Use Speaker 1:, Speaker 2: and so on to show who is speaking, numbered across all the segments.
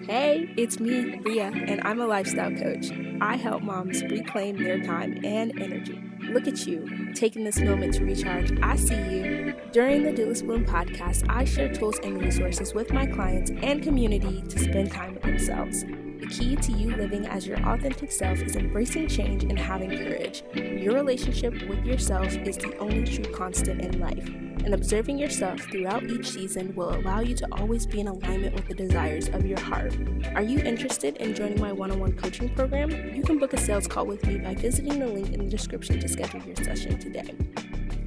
Speaker 1: Hey, it's me, Bria, and I'm a lifestyle coach. I help moms reclaim their time and energy. Look at you, taking this moment to recharge. I see you. During the Doulas Bloom podcast, I share tools and resources with my clients and community to spend time with themselves. The key to you living as your authentic self is embracing change and having courage. Your relationship with yourself is the only true constant in life, and observing yourself throughout each season will allow you to always be in alignment with the desires of your heart. Are you interested in joining my one-on-one coaching program? You can book a sales call with me by visiting the link in the description to schedule your session today.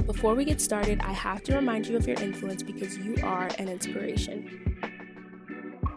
Speaker 1: Before we get started, I have to remind you of your influence because you are an inspiration.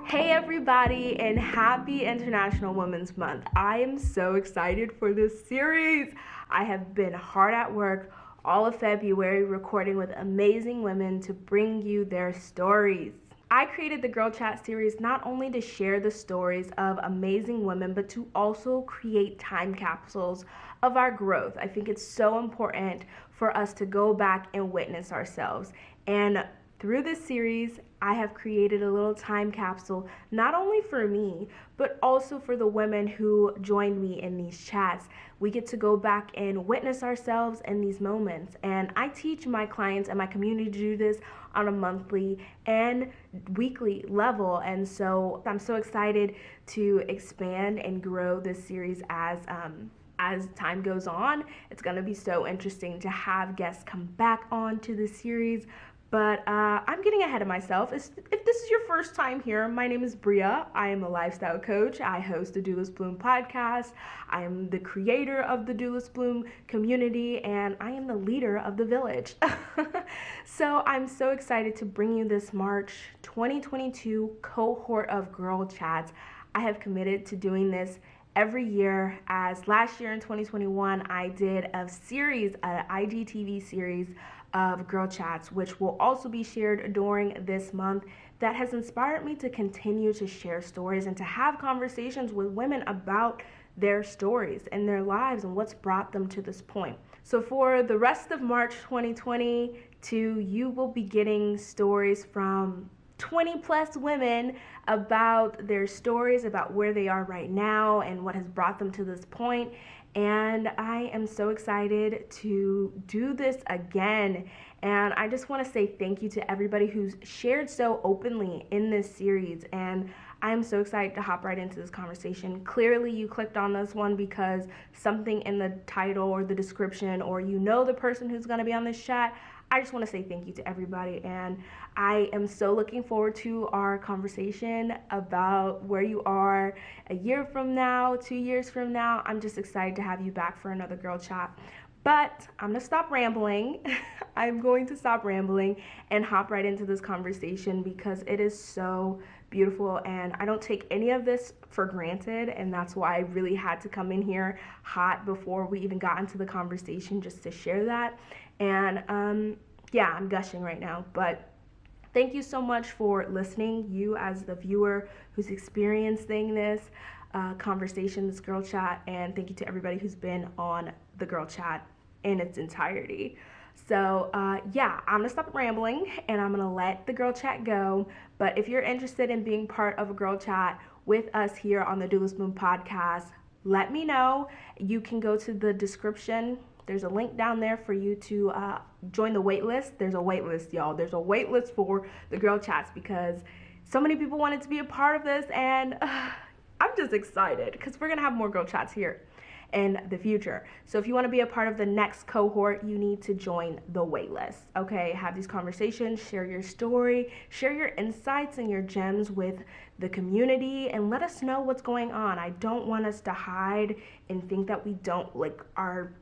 Speaker 1: Hey everybody, and happy International Women's Month. I am so excited for this series. I have been hard at work all of February recording with amazing women to bring you their stories. I created the Girl Chat series not only to share the stories of amazing women, but to also create time capsules of our growth. I think it's so important for us to go back and witness ourselves. And through this series, I have created a little time capsule, not only for me, but also for the women who joined me in these chats. We get to go back and witness ourselves in these moments. And I teach my clients and my community to do this on a monthly and weekly level. And so I'm so excited to expand and grow this series as time goes on. It's going to be so interesting to have guests come back on to the series. But I'm getting ahead of myself. If this is your first time here, my name is Bria. I am a lifestyle coach. I host the Doulas Bloom podcast. I am the creator of the Doulas Bloom community, and I am the leader of the village. So I'm so excited to bring you this March 2022 cohort of Girl Chats. I have committed to doing this every year, as last year in 2021, I did a series, an IGTV series of Girl Chats, which will also be shared during this month, that has inspired me to continue to share stories and to have conversations with women about their stories and their lives and what's brought them to this point. So for the rest of March 2022, you will be getting stories from 20 plus women about their stories, about where they are right now and what has brought them to this point. And I am so excited to do this again. And I just want to say thank you to everybody who's shared so openly in this series. And I am so excited to hop right into this conversation. Clearly, you clicked on this one because something in the title or the description, or you know the person who's going to be on this chat. I just want to say thank you to everybody, and I am so looking forward to our conversation about where you are a year from now, 2 years from now. I'm just excited to have you back for another Girl Chat. But I'm going to stop rambling. I'm going to stop rambling and hop right into this conversation because it is so beautiful, and I don't take any of this for granted, and that's why I really had to come in here hot before we even got into the conversation just to share that. And I'm gushing right now, but thank you so much for listening, you as the viewer who's experiencing this conversation, this Girl Chat, and thank you to everybody who's been on the Girl Chat in its entirety. So I'm gonna stop rambling and I'm gonna let the Girl Chat go. But if you're interested in being part of a Girl Chat with us here on the Doulas Bloom podcast, let me know. You can go to the description. There's a link down there for you to join the wait list. There's a wait list, y'all. There's a wait list for the Girl Chats because so many people wanted to be a part of this, and I'm just excited because we're gonna have more Girl Chats here in the future. So if you want to be a part of the next cohort, you need to join the wait list. Okay, have these conversations, share your story, share your insights and your gems with the community, and let us know what's going on. I don't want us to hide and think that we don't, like, our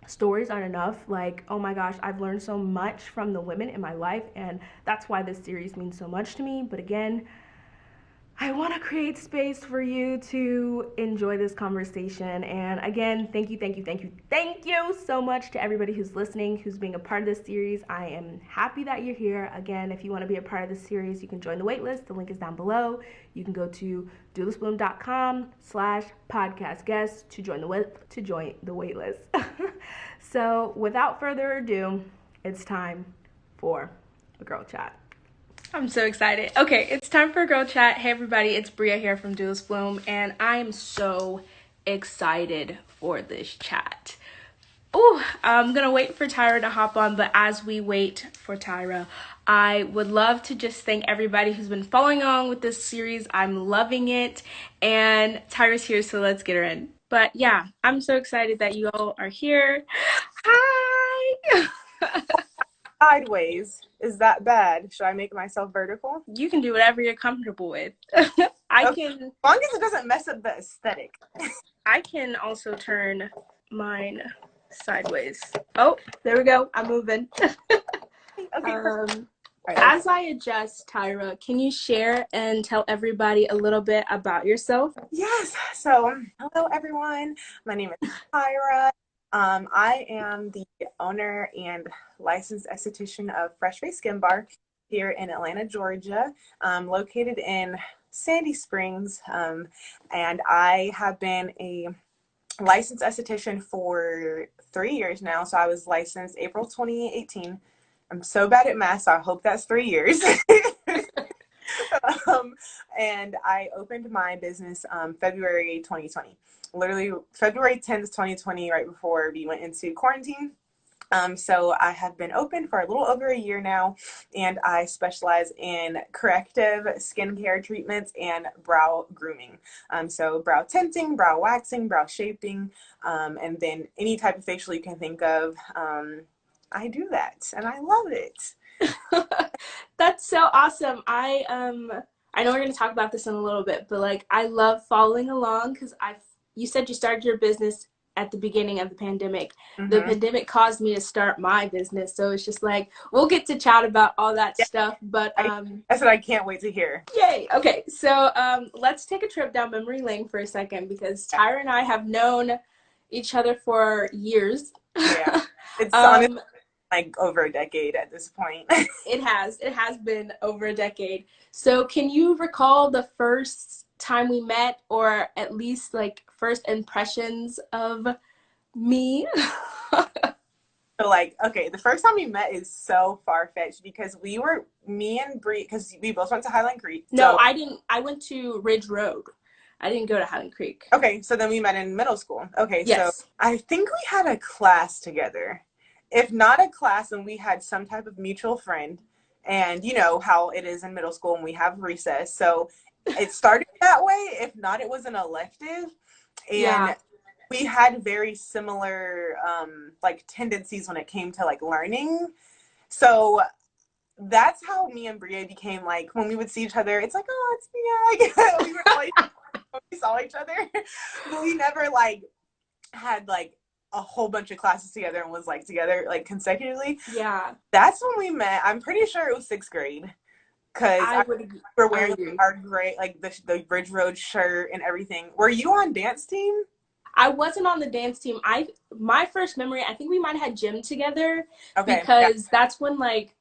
Speaker 1: stories aren't enough. Like, oh my gosh, I've learned so much from the women in my life, and that's why this series means so much to me. But again, I want to create space for you to enjoy this conversation. And again, thank you so much to everybody who's listening, who's being a part of this series. I am happy that you're here. Again, if you want to be a part of this series, you can join the waitlist. The link is down below. You can go to doulasbloom.com/podcast guest to join the waitlist. So without further ado, it's time for a Girl Chat. I'm so excited. Okay, it's time for Girl Chat. Hey everybody, it's Bria here from Duelist Bloom, and I am so excited for this chat. Ooh, I'm gonna wait for Tyra to hop on, but as we wait for Tyra, I would love to just thank everybody who's been following along with this series. I'm loving it, and Tyra's here, so let's get her in. But yeah, I'm so excited that you all are here. Hi!
Speaker 2: Sideways. Is that bad? Should I make myself vertical?
Speaker 1: You can do whatever you're comfortable with. I
Speaker 2: Okay.
Speaker 1: can
Speaker 2: As long as it doesn't mess up the aesthetic.
Speaker 1: I can also turn mine sideways. Oh, there we go. I'm moving.
Speaker 2: Okay, perfect.
Speaker 1: um,
Speaker 2: All right,
Speaker 1: as I adjust, Tyra, can you share and tell everybody a little bit about yourself?
Speaker 2: yes. So, hello everyone. My name is Tyra. I am the owner and licensed esthetician of Fresh Face Skin Bar here in Atlanta, Georgia, located in Sandy Springs. And I have been a licensed esthetician for 3 years now. So I was licensed April 2018. I'm so bad at math, so I hope that's 3 years. And I opened my business February 2020. Literally February 10th, 2020, right before we went into quarantine. So I have been open for a little over a year now, and I specialize in corrective skincare treatments and brow grooming. So brow tinting, brow waxing, brow shaping, and then any type of facial you can think of. I do that, and I love it.
Speaker 1: That's so awesome. I know we're going to talk about this in a little bit, but like I love following along cuz I you said you started your business at the beginning of the pandemic. The
Speaker 2: Mm-hmm.
Speaker 1: pandemic caused me to start my business, so it's just like we'll get to chat about all that
Speaker 2: Yeah,
Speaker 1: stuff, but
Speaker 2: that's what I can't wait to hear.
Speaker 1: yay. Okay, so let's take a trip down memory lane for a second because
Speaker 2: Yeah,
Speaker 1: Tyra and I have known each other for years.
Speaker 2: yeah. It's honestly
Speaker 1: um,
Speaker 2: like over a decade at this point.
Speaker 1: it has been over a decade. So can you recall the first time we met, or at least like first impressions of me?
Speaker 2: So like, okay, the first time we met is so far-fetched because me and Bree, because we both went to Highland Creek.
Speaker 1: No,
Speaker 2: So,
Speaker 1: I didn't. I went to Ridge Road. I didn't go to Highland Creek.
Speaker 2: okay, so then we met in middle school. Okay, so
Speaker 1: Yes.
Speaker 2: I think we had a class together. If not a class, then we had some type of mutual friend. And you know how it is in middle school when we have recess. So it started that way. If not, it was an elective.
Speaker 1: Yeah.
Speaker 2: And we had very similar like tendencies when it came to like learning. So that's how me and Bria became like when we would see each other. It's like, oh, it's Bria. We were always when we saw each other, but we never like had like a whole bunch of classes together and was like together like consecutively.
Speaker 1: Yeah.
Speaker 2: That's when we met. I'm pretty sure it was sixth grade because
Speaker 1: I would.
Speaker 2: we were
Speaker 1: I
Speaker 2: wearing
Speaker 1: would
Speaker 2: like,
Speaker 1: agree.
Speaker 2: our great like the Bridge Road shirt and everything. Were you on dance team?
Speaker 1: I wasn't on the dance team. I My first memory, I think we might have had gym together
Speaker 2: Okay, yeah,
Speaker 1: because that's when like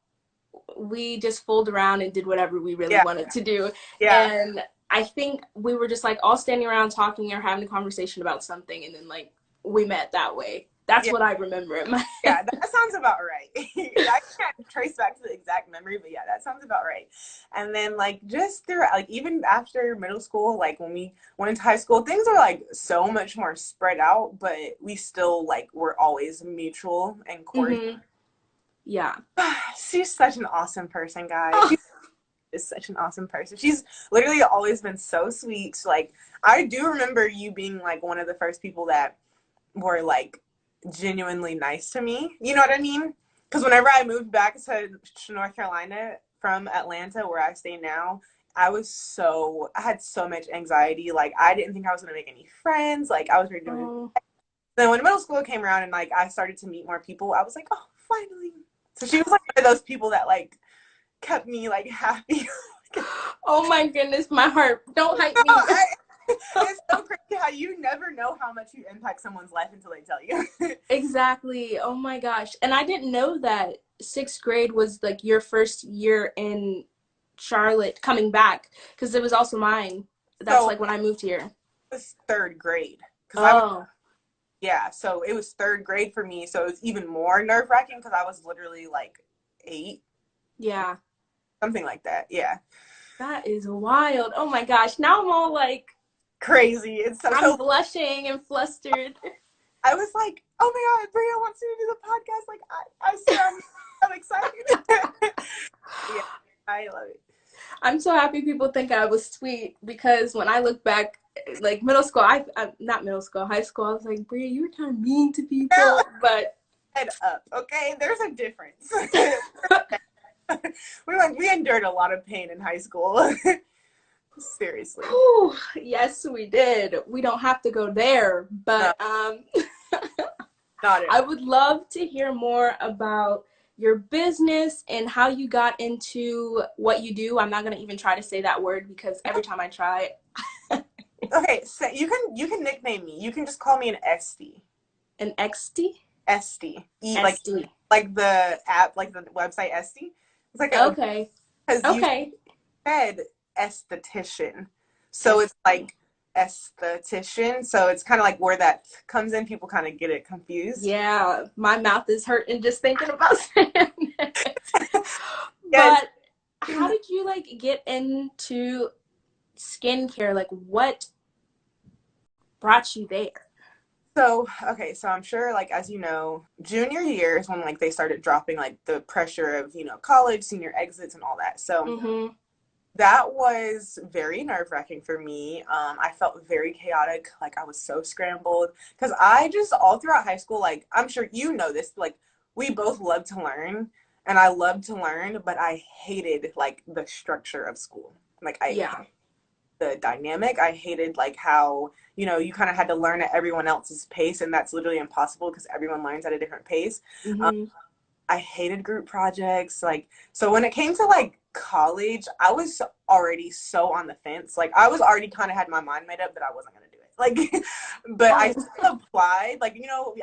Speaker 1: we just fooled around and did whatever we really
Speaker 2: yeah,
Speaker 1: wanted to do.
Speaker 2: yeah.
Speaker 1: And I think we were just like all standing around talking or having a conversation about something, and then like we met that way. That's
Speaker 2: Yeah.
Speaker 1: what I remember in my
Speaker 2: Yeah, that sounds about right. I can't trace back to the exact memory, but yeah, that sounds about right. And then like just through like even after middle school, like when we went into high school, things are like so much more spread out, but we still like were always mutual and cordial.
Speaker 1: hmm Yeah.
Speaker 2: She's such an awesome person, guys.
Speaker 1: Oh,
Speaker 2: She is such an awesome person. She's literally always been so sweet. Like I do remember you being like one of the first people that were like genuinely nice to me. You know what I mean? Because whenever I moved back to North Carolina from Atlanta, where I stay now, I had so much anxiety. Like, I didn't think I was going to make any friends. Like, I was ready to move.
Speaker 1: oh,
Speaker 2: Then when middle school came around and, like, I started to meet more people, I was like, oh, finally. So she was, like, one of those people that, like, kept me, like, happy.
Speaker 1: oh my goodness, my heart. Don't hype me.
Speaker 2: It's so crazy how you never know how much you impact someone's life until they tell you.
Speaker 1: Exactly. Oh my gosh. And I didn't know that sixth grade was like your first year in Charlotte coming back because it was also mine. That's
Speaker 2: So
Speaker 1: like when I moved here.
Speaker 2: it was third grade because
Speaker 1: Oh,
Speaker 2: yeah, so it was third grade for me. So it was even more nerve wracking because I was literally like 8.
Speaker 1: yeah.
Speaker 2: something like that. Yeah.
Speaker 1: That is wild. Oh my gosh. Now I'm all like,
Speaker 2: Crazy. It's
Speaker 1: I'm blushing and flustered.
Speaker 2: I was like, oh my God, Bria wants me to do the podcast. Like, I swear I'm excited. Yeah, I love it.
Speaker 1: I'm so happy people think I was sweet because when I look back, like middle school, not middle school, high school, I was like, Bria, you were kind of mean to people, but
Speaker 2: Head up, okay? There's a difference. we endured a lot of pain in high school. Seriously.
Speaker 1: Whew, yes, we did. We don't have to go there, but
Speaker 2: No, not
Speaker 1: I
Speaker 2: it.
Speaker 1: would love to hear more about your business and how you got into what you do. I'm not going to even try to say that word because every time I try it.
Speaker 2: Okay, so you can nickname me. You can just call me an SD.
Speaker 1: An XD?
Speaker 2: SD.
Speaker 1: SD.
Speaker 2: Like the app, like the website SD. It's like
Speaker 1: Okay.
Speaker 2: because you
Speaker 1: Okay.
Speaker 2: said esthetician. So it's like esthetician. So it's kind of like where that comes in. People kind of get it confused.
Speaker 1: Yeah, my mouth is hurting just thinking about saying it.
Speaker 2: Yes.
Speaker 1: But how did you like get into skincare? Like what brought you there?
Speaker 2: So, okay, so I'm sure, like, as you know, junior year is when, like, they started dropping, like, the pressure of, college, senior exits, and all that. So
Speaker 1: Mm-hmm.
Speaker 2: that was very nerve-wracking for me. I felt very chaotic. Like, I was so scrambled. Because I just, all throughout high school, like, I'm sure you know this, like, we both love to learn, and I love to learn, but I hated, like, the structure of school. Like, I
Speaker 1: Yeah.
Speaker 2: the dynamic. I hated like how, you kind of had to learn at everyone else's pace, and that's literally impossible because everyone learns at a different pace. Um,
Speaker 1: Mm-hmm.
Speaker 2: I hated group projects. Like, so when it came to like college, I was already so on the fence. Like, I was already kind of had my mind made up that I wasn't going to do it. Like, but I
Speaker 1: Oh.
Speaker 2: still applied. Like,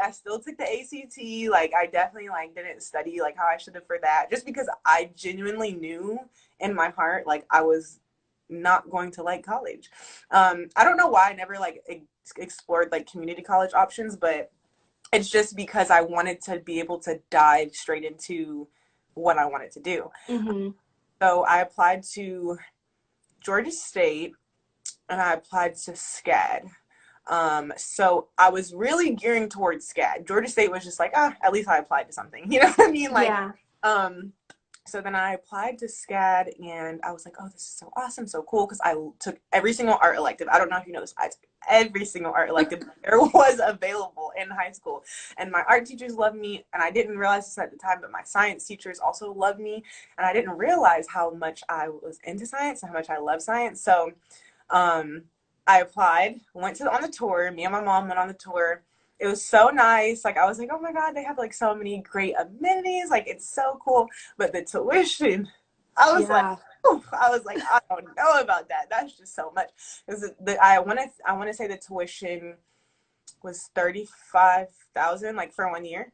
Speaker 2: I still took the ACT. Like, I definitely like didn't study like how I should have for that, just because I genuinely knew in my heart, like, I was not going to like college. I don't know why I never like explored like community college options, but it's just because I wanted to be able to dive straight into what I wanted to do.
Speaker 1: Mm-hmm.
Speaker 2: So I applied to Georgia State and I applied to SCAD. So I was really gearing towards SCAD. Georgia State was just like, at least I applied to something. You know what I mean? Like,
Speaker 1: Yeah.
Speaker 2: so then I applied to SCAD and I was like, oh, this is so awesome, so cool. Because I took every single art elective. I don't know if you know this, but I took every single art elective there was available in high school. And my art teachers loved me. And I didn't realize this at the time, but my science teachers also loved me. And I didn't realize how much I was into science and how much I love science. So I applied, went on the tour. Me and my mom went on the tour. It was so nice. Like, I was like, oh my God, they have like so many great amenities. Like, it's so cool. But the tuition, I was like,
Speaker 1: Yeah.
Speaker 2: oof. I was like, I don't know about that. That's just so much. Because I want to say the tuition was 35,000 like for 1 year.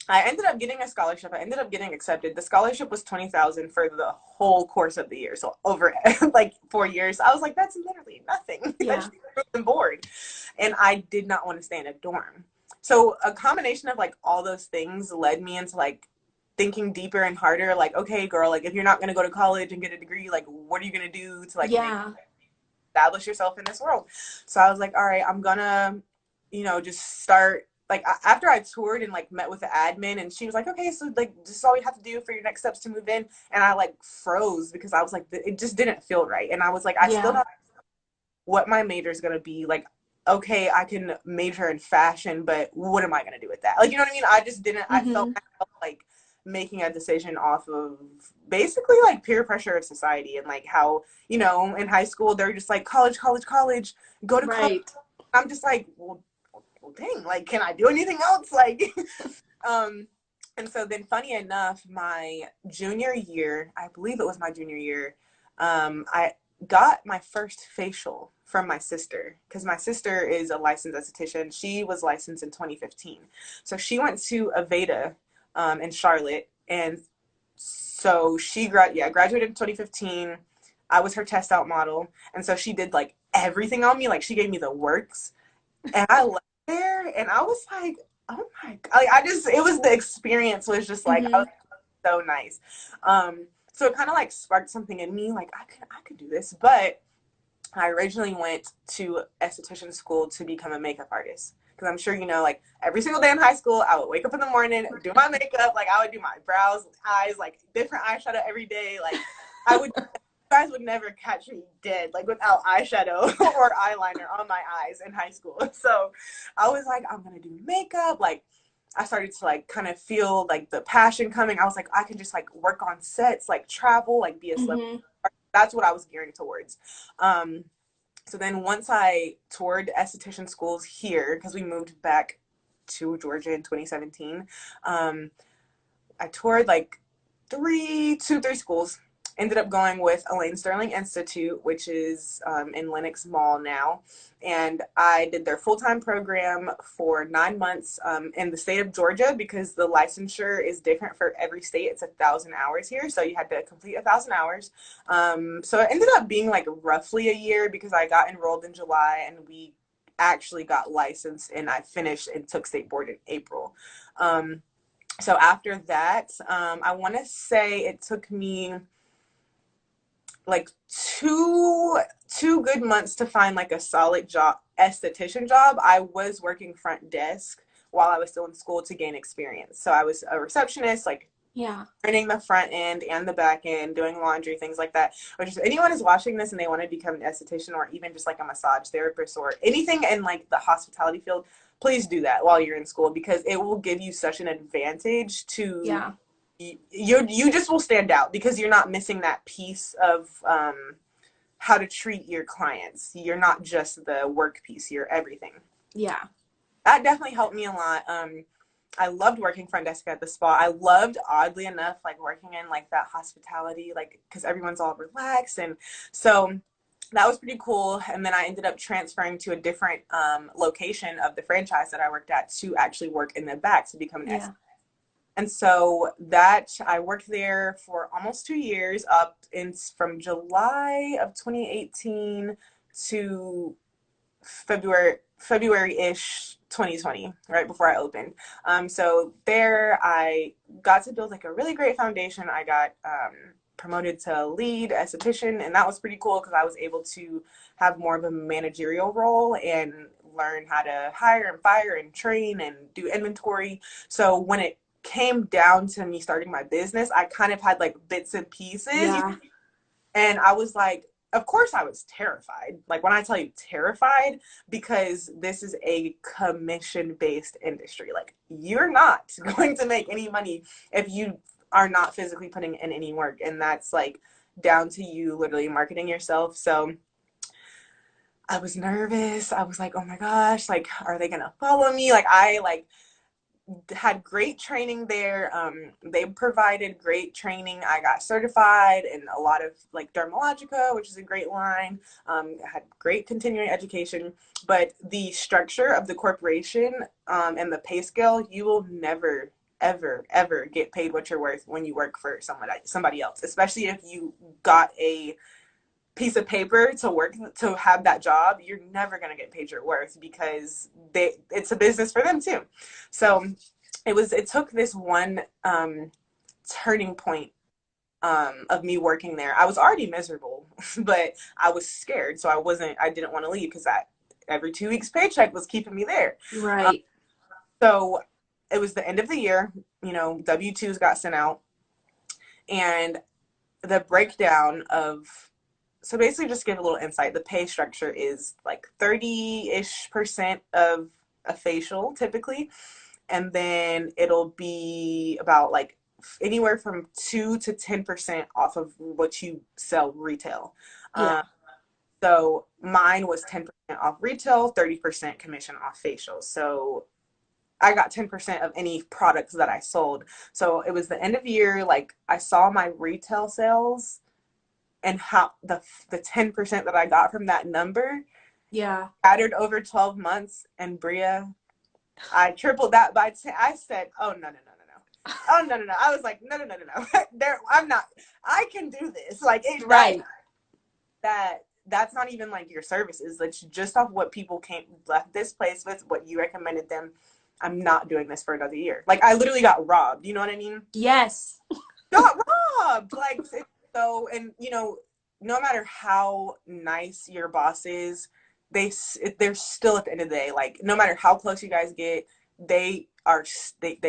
Speaker 2: I ended up getting a scholarship. I ended up getting accepted. The scholarship was 20,000 for the whole course of the year. So over like 4 years, I was like, that's literally nothing. That's
Speaker 1: Yeah.
Speaker 2: just room and board. And I did not want to stay in a dorm. So a combination of like all those things led me into like thinking deeper and harder. Like, okay, girl, like if you're not going to go to college and get a degree, like what are you going to do to like
Speaker 1: Yeah.
Speaker 2: establish yourself in this world? So I was like, all right, I'm gonna, just start. Like after I toured and like met with the admin, and she was like, okay, so like this is all you have to do for your next steps to move in. And I like froze because I was like, it just didn't feel right. And I was like, I still
Speaker 1: Yeah.
Speaker 2: don't know what my major is gonna be. Like, okay, I can major in fashion, but what am I gonna do with that? Like, you know what I mean? I just didn't. I felt
Speaker 1: Mm-hmm.
Speaker 2: like making a decision off of basically like peer pressure of society, and like how, in high school they're just like college, college, college, go to college.
Speaker 1: Right.
Speaker 2: I'm just like, well, dang, like, can I do anything else? Like, um, and so then funny enough, my junior year, I believe it was my junior year, I got my first facial from my sister because my sister is a licensed esthetician. She was licensed in 2015. So she went to Aveda in Charlotte. And so she graduated in 2015. I was her test out model. And so she did like everything on me. Like she gave me the works. And I left there and I was like, oh my God. Like, it was the experience was just like, I
Speaker 1: Mm-hmm.
Speaker 2: was so nice. Um, So it kind of like sparked something in me, like I could do this. But I originally went to esthetician school to become a makeup artist. Because I'm sure you know, like every single day in high school, I would wake up in the morning, do my makeup, like I would do my brows, eyes, like different eyeshadow every day. Like I would, you guys would never catch me dead, like without eyeshadow or eyeliner on my eyes in high school. So I was like, I'm gonna do makeup. Like I started to like kind of feel like the passion coming. I was like, I can just like work on sets, like travel, like be a celebrity.
Speaker 1: Mm-hmm.
Speaker 2: That's what I was gearing towards. Um, so then once I toured esthetician schools here, because we moved back to Georgia in 2017, I toured like three schools. Ended up going with Elaine Sterling Institute, which is in Lenox Mall now. And I did their full-time program for 9 months in the state of Georgia, because the licensure is different for every state. It's 1,000 hours here. So you had to complete 1,000 hours. So it ended up being like roughly a year, because I got enrolled in July and we actually got licensed, and I finished and took state board in April. So after that, I want to say it took me like two good months to find like a solid job, esthetician job. I was working front desk while I was still in school to gain experience. So I was a receptionist, like
Speaker 1: Yeah.
Speaker 2: running the front end and the back end, doing laundry, things like that. Which, if anyone is watching this and they want to become an esthetician, or even just like a massage therapist or anything in like the hospitality field, please do that while you're in school, because it will give you such an advantage to
Speaker 1: Yeah.
Speaker 2: you just will stand out, because you're not missing that piece of how to treat your clients. You're not just the work piece, you're everything.
Speaker 1: Yeah.
Speaker 2: That definitely helped me a lot. I loved working front desk at the spa. I loved, oddly enough, like working in like that hospitality, like because everyone's all relaxed, and so that was pretty cool. And then I ended up transferring to a different location of the franchise that I worked at to actually work in the back to become an
Speaker 1: Yeah.
Speaker 2: and so that I worked there for almost 2 years, up in from July of 2018 to February-ish 2020, right before I opened. So there I got to build like a really great foundation. I got promoted to lead esthetician, and that was pretty cool, because I was able to have more of a managerial role and learn how to hire and fire and train and do inventory. So when it came down to me starting my business, I kind of had like bits and pieces.
Speaker 1: Yeah.
Speaker 2: And I was like, of course I was terrified. Like when I tell you terrified, because this is a commission-based industry. Like you're not going to make any money if you are not physically putting in any work. And that's like down to you literally marketing yourself. So I was nervous. I was like, oh my gosh, like, are they gonna follow me? Like I like had great training there. They provided great training. I got certified in a lot of like Dermalogica, which is a great line. Had great continuing education, but the structure of the corporation and the pay scale, you will never, ever get paid what you're worth when you work for somebody else, especially if you got a piece of paper to work to have that job. You're never going to get paid your worth, because it's a business for them too. So it took this one turning point of me working there. I was already miserable, but I was scared, so I didn't want to leave, because that every 2 weeks paycheck was keeping me there.
Speaker 1: Right.
Speaker 2: So it was the end of the year, W-2s got sent out, and the breakdown of, so basically, just to give a little insight, the pay structure is like 30-ish% of a facial typically, and then it'll be about like anywhere from 2 to 10% off of what you sell retail.
Speaker 1: Yeah.
Speaker 2: So mine was 10% off retail, 30% commission off facials. So I got 10% of any products that I sold. So it was the end of year, like I saw my retail sales and how the 10% that I got from that number
Speaker 1: Yeah.
Speaker 2: added over 12 months, and Bria, I tripled that by 10. I said, oh, no. Oh, no. I was like, no. I'm not, I can do this. Like,
Speaker 1: Right.
Speaker 2: That's not even like your services. That's just off what people left this place with, what you recommended them. I'm not doing this for another year. Like, I literally got robbed. You know what I mean?
Speaker 1: Yes.
Speaker 2: Got job. Like, so, and you know, no matter how nice your boss is, they're still at the end of the day, like, no matter how close you guys get, they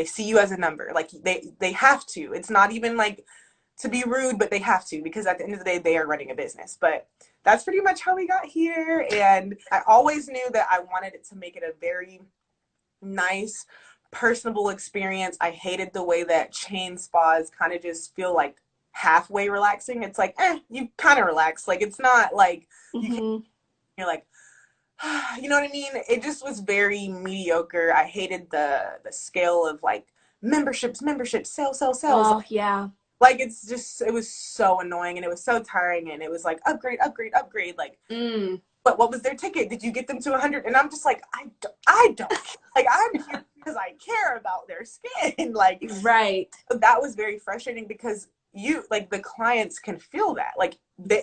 Speaker 2: see you as a number. Like, they have to. It's not even like to be rude, but they have to, because at the end of the day, they are running a business. But that's pretty much how we got here. And I always knew that I wanted it to make it a very nice, personable experience. I hated the way that chain spas kind of just feel like halfway relaxing. It's like, you kind of relax. Like, it's not like you're like, you know what I mean? It just was very mediocre. I hated the scale of like memberships, sales.
Speaker 1: Oh, yeah.
Speaker 2: Like, it's just, it was so annoying, and it was so tiring, and it was like, upgrade. Like, but what was their ticket? Did you get them to 100? And I'm just like, I don't like, I'm here because I care about their skin. Like,
Speaker 1: right.
Speaker 2: That was very frustrating, because you, like, the clients can feel that. Like,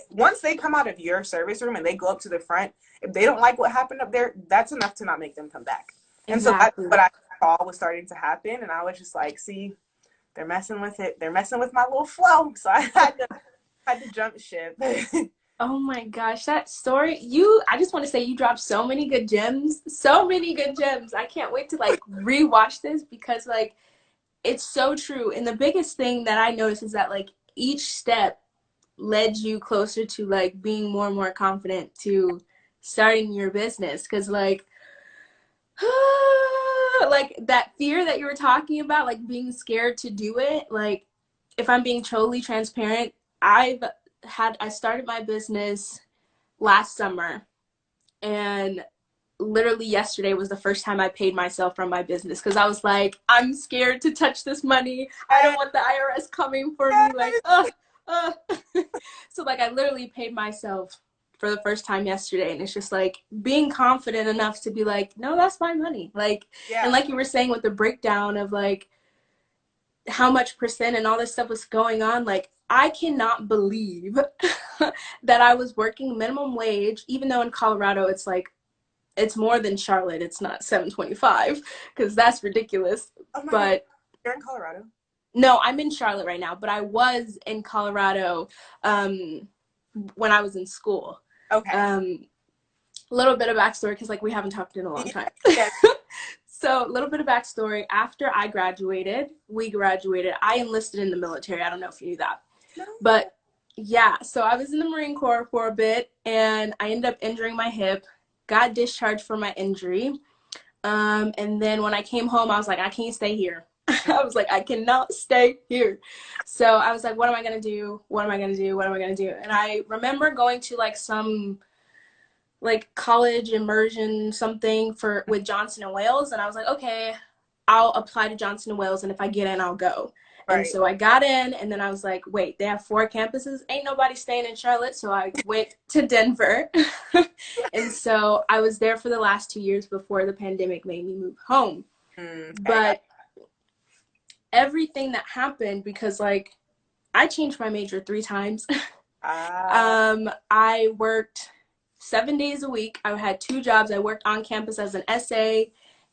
Speaker 2: once they come out of your service room and they go up to the front, if they don't like what happened up there, that's enough to not make them come back. Exactly. And so that's what I saw was starting to happen. And I was just like, see, they're messing with it. They're messing with my little flow. So I had to jump ship.
Speaker 1: Oh my gosh, that story, I just want to say you dropped so many good gems. I can't wait to like rewatch this, because like it's so true. And the biggest thing that I noticed is that like each step led you closer to like being more and more confident to starting your business. Because like like that fear that you were talking about, like being scared to do it, like if I'm being totally transparent, I started my business last summer, and literally yesterday was the first time I paid myself from my business, because I was like, I'm scared to touch this money. I don't want the IRS coming for me. Like, so like I literally paid myself for the first time yesterday, and it's just like being confident enough to be like, no, that's my money. Like, and like you were saying with the breakdown of like how much percent and all this stuff was going on, like I cannot believe that I was working minimum wage, even though in Colorado it's like, it's more than Charlotte. It's not $7.25, because that's ridiculous.
Speaker 2: Oh my
Speaker 1: God.
Speaker 2: You're in Colorado?
Speaker 1: No, I'm in Charlotte right now, but I was in Colorado when I was in school.
Speaker 2: Okay.
Speaker 1: A little bit of backstory, because like we haven't talked in a long time.
Speaker 2: Yes.
Speaker 1: So a little bit of backstory. After we graduated, I enlisted in the military. I don't know if you knew that.
Speaker 2: No.
Speaker 1: But yeah, so I was in the Marine Corps for a bit, and I ended up injuring my hip, got discharged for my injury. And then when I came home, I was like, I can't stay here. I was like, I cannot stay here. So I was like, what am I going to do? And I remember going to like some like college immersion something with Johnson and Wales. And I was like, okay, I'll apply to Johnson and Wales, and if I get in, I'll go. Right. And so I got in, and then I was like, wait, they have 4 campuses. Ain't nobody staying in Charlotte. So I went to Denver. And so I was there for the last 2 years before the pandemic made me move home. Okay. But everything that happened, because like I changed my major 3 times. I worked 7 days a week. I had 2 jobs. I worked on campus as an SA,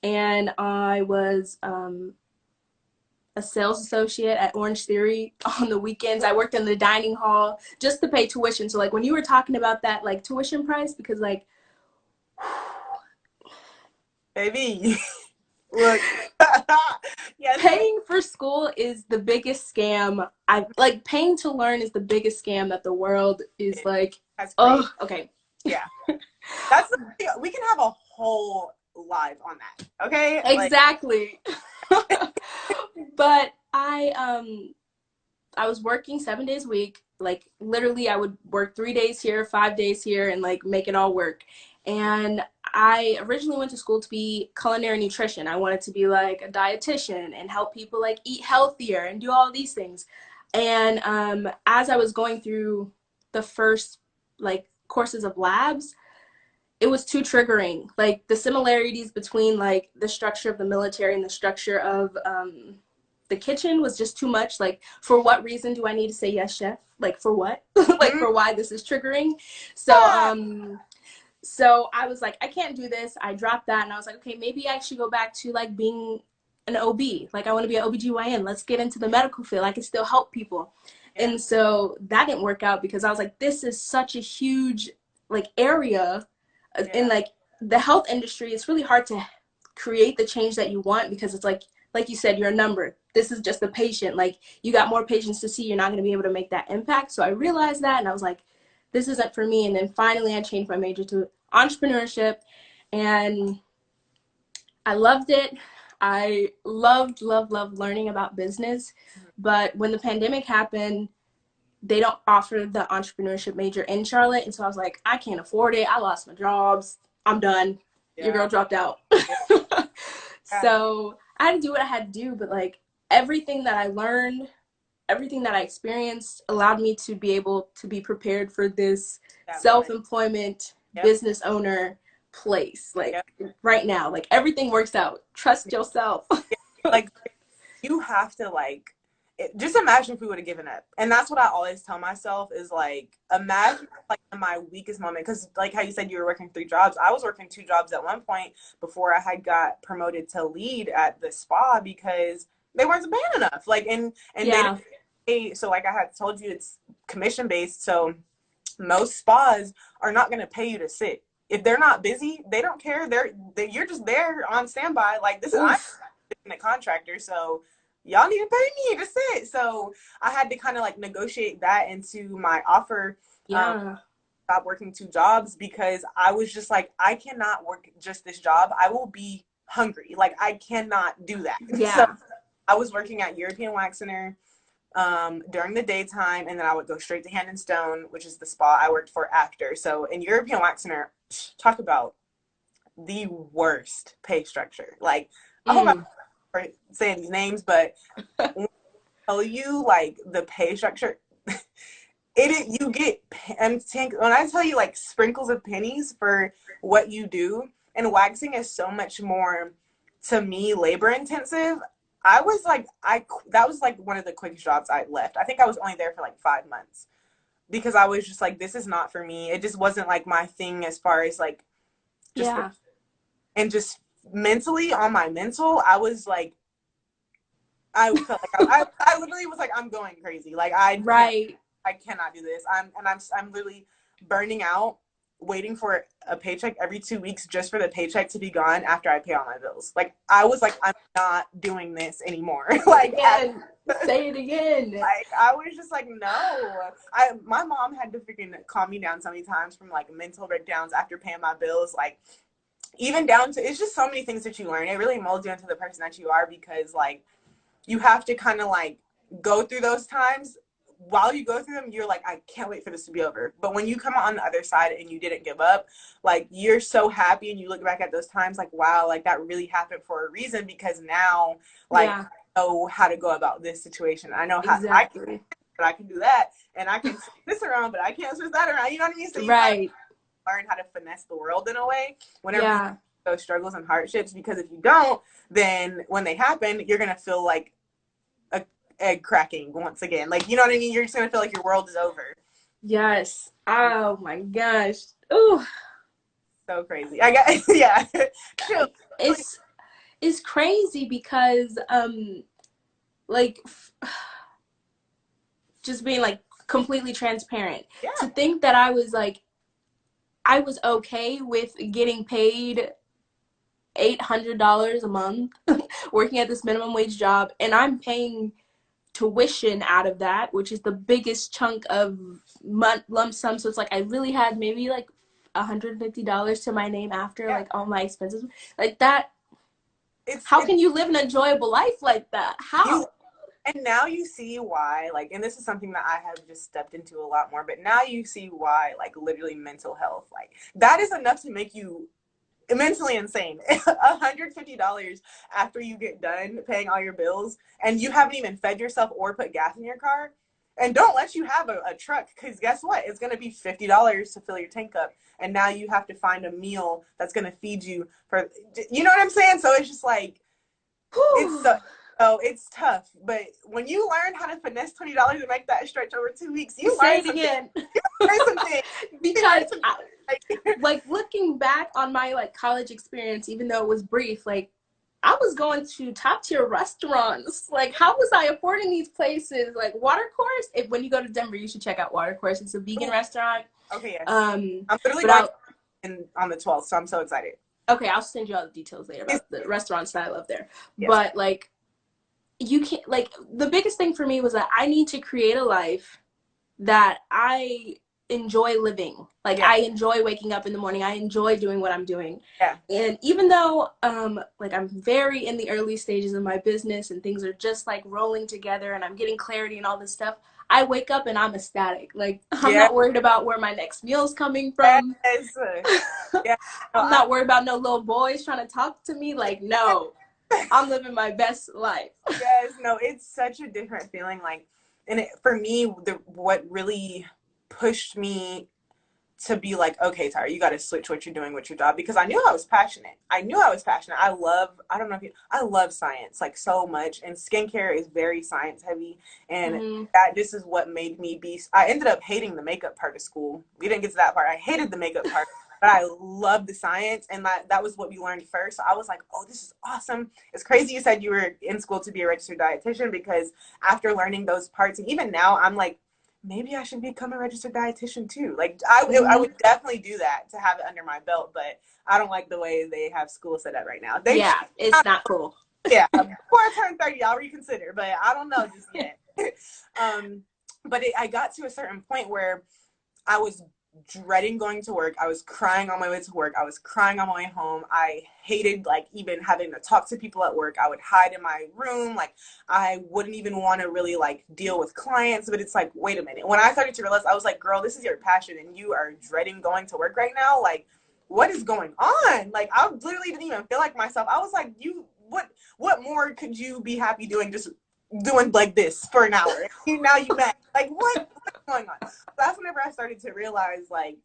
Speaker 1: and I was a sales associate at Orange Theory on the weekends. I worked in the dining hall just to pay tuition. So like when you were talking about that like tuition price, because like
Speaker 2: baby, look,
Speaker 1: yes. Paying for school is the biggest scam. Like paying to learn is the biggest scam that the world is like. Oh, okay.
Speaker 2: Yeah, we can have a whole live on that. Okay.
Speaker 1: Exactly. But I was working 7 days a week. Like literally I would work 3 days here, 5 days here, and like make it all work. And I originally went to school to be culinary nutrition. I wanted to be like a dietitian and help people like eat healthier and do all these things. And as I was going through the first like courses of labs, it was too triggering. Like the similarities between like the structure of the military and the structure of the kitchen was just too much. Like, for what reason do I need to say yes, chef? Like, for what? Like, for why this is triggering? So, so I was like, I can't do this. I dropped that, and I was like, okay, maybe I should go back to like being an OB. Like, I want to be an OBGYN. Let's get into the medical field. I can still help people. And so that didn't work out because I was like, this is such a huge like area in like the health industry. It's really hard to create the change that you want because it's like you said, you're a number. This is just a patient. Like you got more patients to see. You're not going to be able to make that impact. So I realized that and I was like, this isn't for me. And then finally I changed my major to entrepreneurship and I loved it. I loved learning about business. But when the pandemic happened, they don't offer the entrepreneurship major in Charlotte. And so I was like, I can't afford it. I lost my jobs. I'm done. Your girl dropped out. So I had to do what I had to do. But like everything that I learned, everything that I experienced allowed me to be able to be prepared for this self-employment business owner place. Like right now, like everything works out. Trust yourself.
Speaker 2: Like you have to like, just imagine if we would have given up. And that's what I always tell myself is like, imagine like in my weakest moment. Cause like how you said you were working 3 jobs. I was working 2 jobs at one point before I had got promoted to lead at the spa because they weren't paying enough. Like, and so like I had told you, it's commission based. So most spas are not going to pay you to sit. If they're not busy, they don't care. You're just there on standby. Like this is I'm a contractor. So y'all need to pay me to sit. So I had to kind of like negotiate that into my offer. Stop working 2 jobs because I was just like, I cannot work just this job. I will be hungry. Like I cannot do that. So I was working at European Wax Center during the daytime, and then I would go straight to Hand and Stone, which is the spa I worked for after. So in European Wax Center, talk about the worst pay structure. Like I hope I'm saying these names, but when I tell you like the pay structure, you get, and when I tell you like sprinkles of pennies for what you do, and waxing is so much more to me labor intensive. I was like, that was like one of the quickest jobs I left. I think I was only there for like 5 months because I was just like, this is not for me. It just wasn't like my thing as far as like, and just mentally on my mental, I was like, I felt like I literally was like, I'm going crazy. Like I cannot do this. I'm literally burning out, waiting for a paycheck every 2 weeks just for the paycheck to be gone after I pay all my bills. Like I was like, I'm not doing this anymore. Like
Speaker 1: say it again.
Speaker 2: Like I was just like, no. My mom had to freaking calm me down so many times from like mental breakdowns after paying my bills. Like even down to, it's just so many things that you learn. It really molds you into the person that you are because like you have to kind of like go through those times. While you go through them, you're like, I can't wait for this to be over. But when you come out on the other side and you didn't give up, like you're so happy and you look back at those times like, wow, like that really happened for a reason because now like I know how to go about this situation. I know how I can do that and I can switch this around, but I can't switch that around. You know what I mean? So you learn how to finesse the world in a way whenever you have those struggles and hardships, because if you don't, then when they happen, you're going to feel like egg cracking once again. Like, you know what I mean? You're just gonna feel like your world is over.
Speaker 1: Yes. Oh my gosh. Ooh.
Speaker 2: So crazy. I got
Speaker 1: it's crazy because like just being like completely transparent. To think that I was okay with getting paid $800 a month working at this minimum wage job, and I'm paying tuition out of that, which is the biggest chunk of lump sum. So it's like I really had maybe like $150 to my name after like all my expenses. Like that. How can you live an enjoyable life like that? How?
Speaker 2: And now you see why, like, and this is something that I have just stepped into a lot more, but now you see why, like, literally mental health, like, that is enough to make you mentally insane. $150 after you get done paying all your bills and you haven't even fed yourself or put gas in your car, and don't let you have a truck, because guess what, it's going to be $50 to fill your tank up, and now you have to find a meal that's going to feed you for, you know what I'm saying? So it's just like, it's tough, but when you learn how to finesse $20 and make that stretch over 2 weeks, you
Speaker 1: say
Speaker 2: learn
Speaker 1: it again.
Speaker 2: You learn something.
Speaker 1: Because like looking back on my like college experience, even though it was brief, like I was going to top tier restaurants. Like, how was I affording these places? Like, Watercourse. If when you go to Denver, you should check out Watercourse. It's a vegan restaurant.
Speaker 2: Okay, yes.
Speaker 1: Um,
Speaker 2: I'm literally
Speaker 1: but
Speaker 2: going on the 12th, so I'm so excited.
Speaker 1: okay, I'll send you all the details later about the restaurants that I love there.
Speaker 2: Yes.
Speaker 1: But like, you can't, like, the biggest thing for me was that I need to create a life that I enjoy living. Like, I enjoy waking up in the morning. I enjoy doing what I'm doing.
Speaker 2: Yeah.
Speaker 1: And even though like I'm very in the early stages of my business and things are just like rolling together and I'm getting clarity and all this stuff, I wake up and I'm ecstatic. Like, I'm not worried about where my next meal's coming from.
Speaker 2: Yes. Yeah. No,
Speaker 1: I'm not worried about no little boys trying to talk to me. Like, no. I'm living my best life.
Speaker 2: Yes, no, it's such a different feeling. Like, and for me, what really pushed me to be like, okay, Tyra, you got to switch what you're doing with your job, because I knew I was passionate. I love science like so much, and skincare is very science heavy, and this is what made me I ended up hating the makeup part of school. We didn't get to that part. I hated the makeup part. But I love the science, and that was what we learned first. So I was like, oh, this is awesome. It's crazy you said you were in school to be a registered dietitian, because after learning those parts, and even now, I'm like, maybe I should become a registered dietitian too. Like, I would definitely do that to have it under my belt, but I don't like the way they have school set up right now.
Speaker 1: It's not cool.
Speaker 2: Yeah, before I turn 30, I'll reconsider, but I don't know just yet. But I got to a certain point where I was dreading going to work. I was crying on my way to work. I was crying on my way home. I hated like even having to talk to people at work. I would hide in my room. Like, I wouldn't even want to really like deal with clients. But it's like, wait a minute. When I started to realize, I was like, girl, this is your passion and you are dreading going to work right now. Like, what is going on? Like, I literally didn't even feel like myself. I was like, what more could you be happy doing? Just doing like this for an hour. Now you back. Like, what's going on? So that's whenever I started to realize, like,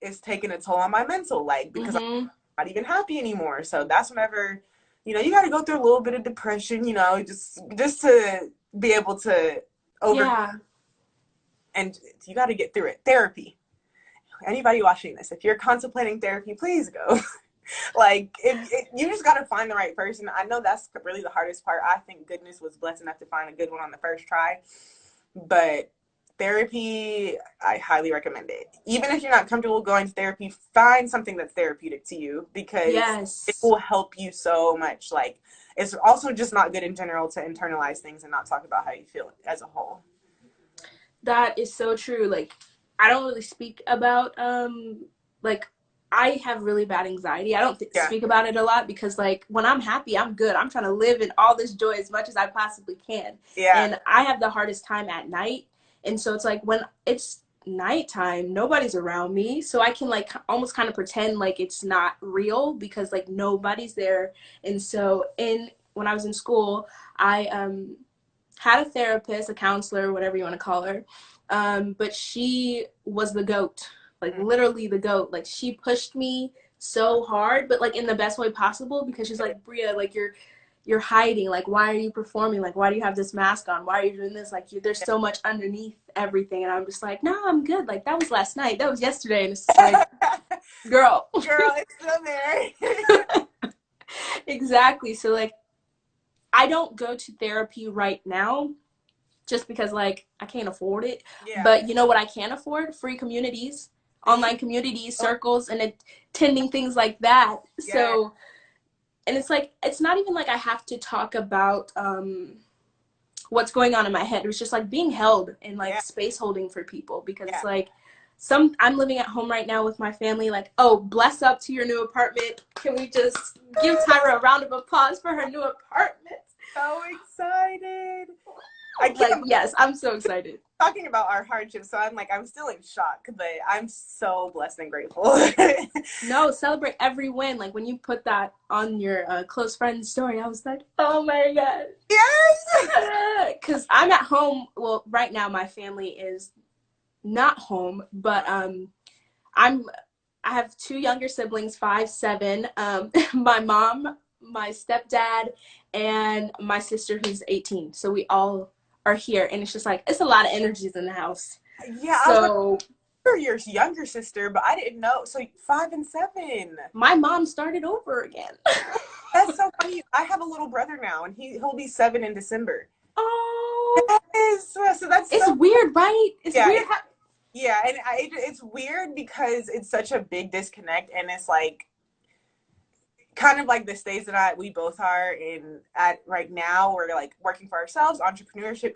Speaker 2: it's taking a toll on my mental, like, because I'm not even happy anymore. So that's whenever, you got to go through a little bit of depression, just to be able to and you got to get through it. Therapy. Anybody watching this, if you're contemplating therapy, please go. Like, you just got to find the right person. I know that's really the hardest part. I think goodness was blessed enough to find a good one on the first try. But therapy, I highly recommend it. Even if you're not comfortable going to therapy, find something that's therapeutic to you, because it will help you so much. Like, it's also just not good in general to internalize things and not talk about how you feel as a whole.
Speaker 1: That is so true. Like, I don't really speak about, like, I have really bad anxiety. I don't speak about it a lot because, like, when I'm happy, I'm good. I'm trying to live in all this joy as much as I possibly can. Yeah. And I have the hardest time at night. And so it's like when it's nighttime, nobody's around me. So I can, like, almost kind of pretend like it's not real because, like, nobody's there. And so when I was in school, I had a therapist, a counselor, whatever you want to call her. But she was the GOAT. Like, literally the GOAT. Like, she pushed me so hard, but, like, in the best way possible, because she's like, Bria, like, you're hiding. Like, why are you performing? Like, why do you have this mask on? Why are you doing this? Like, there's so much underneath everything. And I'm just like, no, I'm good. Like, that was last night. That was yesterday. And it's just like, girl,
Speaker 2: it's still there.
Speaker 1: Exactly. So, like, I don't go to therapy right now just because, like, I can't afford it. Yeah. But you know what I can afford? Free communities. Online communities, circles, and attending things like that. Yeah. So, and it's like, it's not even like I have to talk about what's going on in my head. It was just like being held and like space holding for people, because it's like I'm living at home right now with my family. Like, oh, bless up to your new apartment. Can we just give Tyra a round of applause for her new apartment?
Speaker 2: So excited.
Speaker 1: Yes, I'm so excited.
Speaker 2: Talking about our hardships, so I'm still in shock, but I'm so blessed and grateful.
Speaker 1: No, celebrate every win. Like, when you put that on your close friend's story, I was like, oh my God. Yes! Because I'm at home. Well, right now my family is not home, but I have two younger siblings, 5, 7. My mom, my stepdad, and my sister who's 18. So we all are here, and it's just like, it's a lot of energies in the house.
Speaker 2: Yeah. So you're your younger sister, but I didn't know. So 5 and 7.
Speaker 1: My mom started over again.
Speaker 2: That's so funny. I have a little brother now, and he'll be 7 in December.
Speaker 1: Oh,
Speaker 2: So that's
Speaker 1: it's
Speaker 2: so
Speaker 1: weird, right? It's
Speaker 2: yeah,
Speaker 1: weird.
Speaker 2: yeah, and it's weird because it's such a big disconnect, and it's like kind of like the stage that we both are in at right now. We're like working for ourselves, entrepreneurship.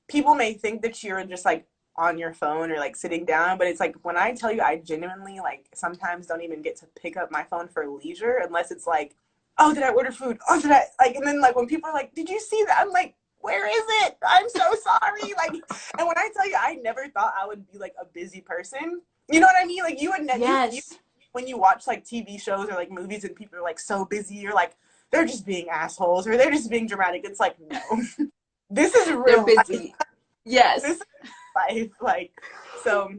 Speaker 2: People may think that you're just like on your phone or like sitting down, but it's like when I tell you, I genuinely like sometimes don't even get to pick up my phone for leisure unless it's like, oh, did I order food? Oh, did I like? And then like when people are like, did you see that? I'm like, where is it? I'm so sorry. Like, and when I tell you, I never thought I would be like a busy person. You know what I mean? Like you would you
Speaker 1: Yes.
Speaker 2: when you watch like TV shows or like movies and people are like so busy, you're like, they're just being assholes or they're just being dramatic. It's like, no, this is
Speaker 1: They're
Speaker 2: real life.
Speaker 1: busy. Yes.
Speaker 2: This is life. Like, so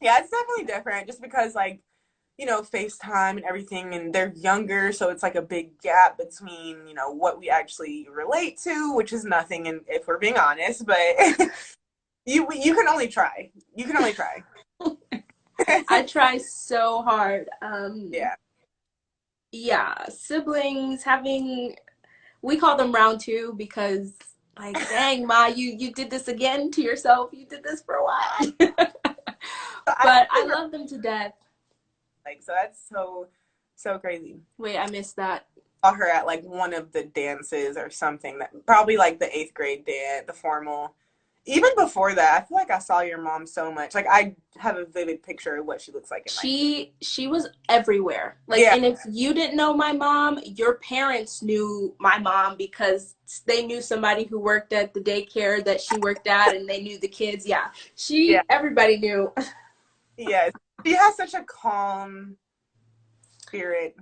Speaker 2: yeah, it's definitely different just because like, FaceTime and everything, and they're younger, so it's like a big gap between, what we actually relate to, which is nothing, and if we're being honest, but you can only try. You can only try.
Speaker 1: I try so hard.
Speaker 2: Yeah.
Speaker 1: Yeah, siblings having, we call them round two because like, dang, Ma, you did this again to yourself. You did this for a while.
Speaker 2: So
Speaker 1: But I love them to death.
Speaker 2: like, so that's so crazy.
Speaker 1: Wait, I missed that.
Speaker 2: Saw her at like one of the dances or something, that probably like the 8th grade dance, the formal. Even before that, I feel like I saw your mom so much. Like I have a vivid picture of what she looks like in my
Speaker 1: She was everywhere. Like,
Speaker 2: yeah.
Speaker 1: and if you didn't know my mom, your parents knew my mom because they knew somebody who worked at the daycare that she worked at, and they knew the kids. Yeah,
Speaker 2: Yeah.
Speaker 1: everybody knew.
Speaker 2: Yes. She has such a calm spirit.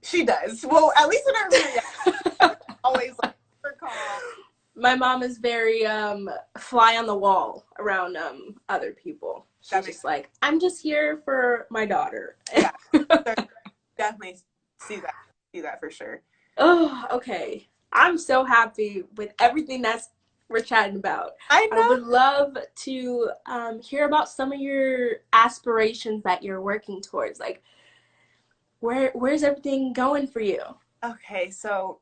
Speaker 2: She does. Well, at least in her video, always like super calm.
Speaker 1: My mom is very fly on the wall around other people. She's just like, I'm just here for my daughter.
Speaker 2: Yeah. Definitely see that for sure.
Speaker 1: Oh, okay. I'm so happy with everything we're chatting about.
Speaker 2: I
Speaker 1: I
Speaker 2: know.
Speaker 1: would love to hear about some of your aspirations that you're working towards. Like, where's everything going for you?
Speaker 2: Okay, so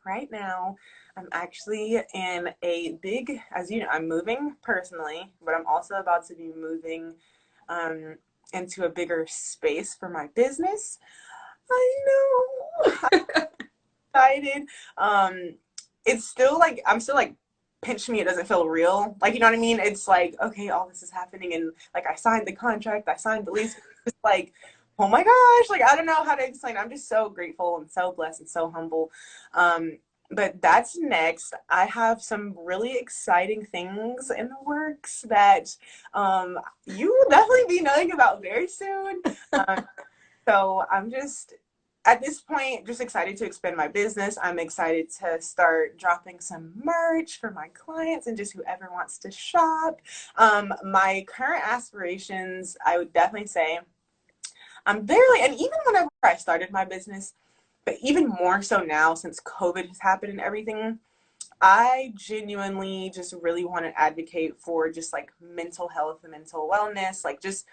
Speaker 2: right now I'm actually in a big, as you know, I'm moving personally, but I'm also about to be moving um, into a bigger space for my business. I know. I'm excited. It's still like I'm still like pinch me, it doesn't feel real. Like you know what I mean? It's like, okay, all this is happening and like I signed the contract, I signed the lease. It's like, oh my gosh, like I don't know how to explain. I'm just so grateful and so blessed and so humble. But that's next. I have some really exciting things in the works that you will definitely be knowing about very soon. So I'm just at this point just excited to expand my business. I'm excited to start dropping some merch for my clients and just whoever wants to shop. My current aspirations, I would definitely say I'm barely, and even whenever I started my business, but even more so now since COVID has happened and everything, I genuinely just really want to advocate for just like mental health and mental wellness, like just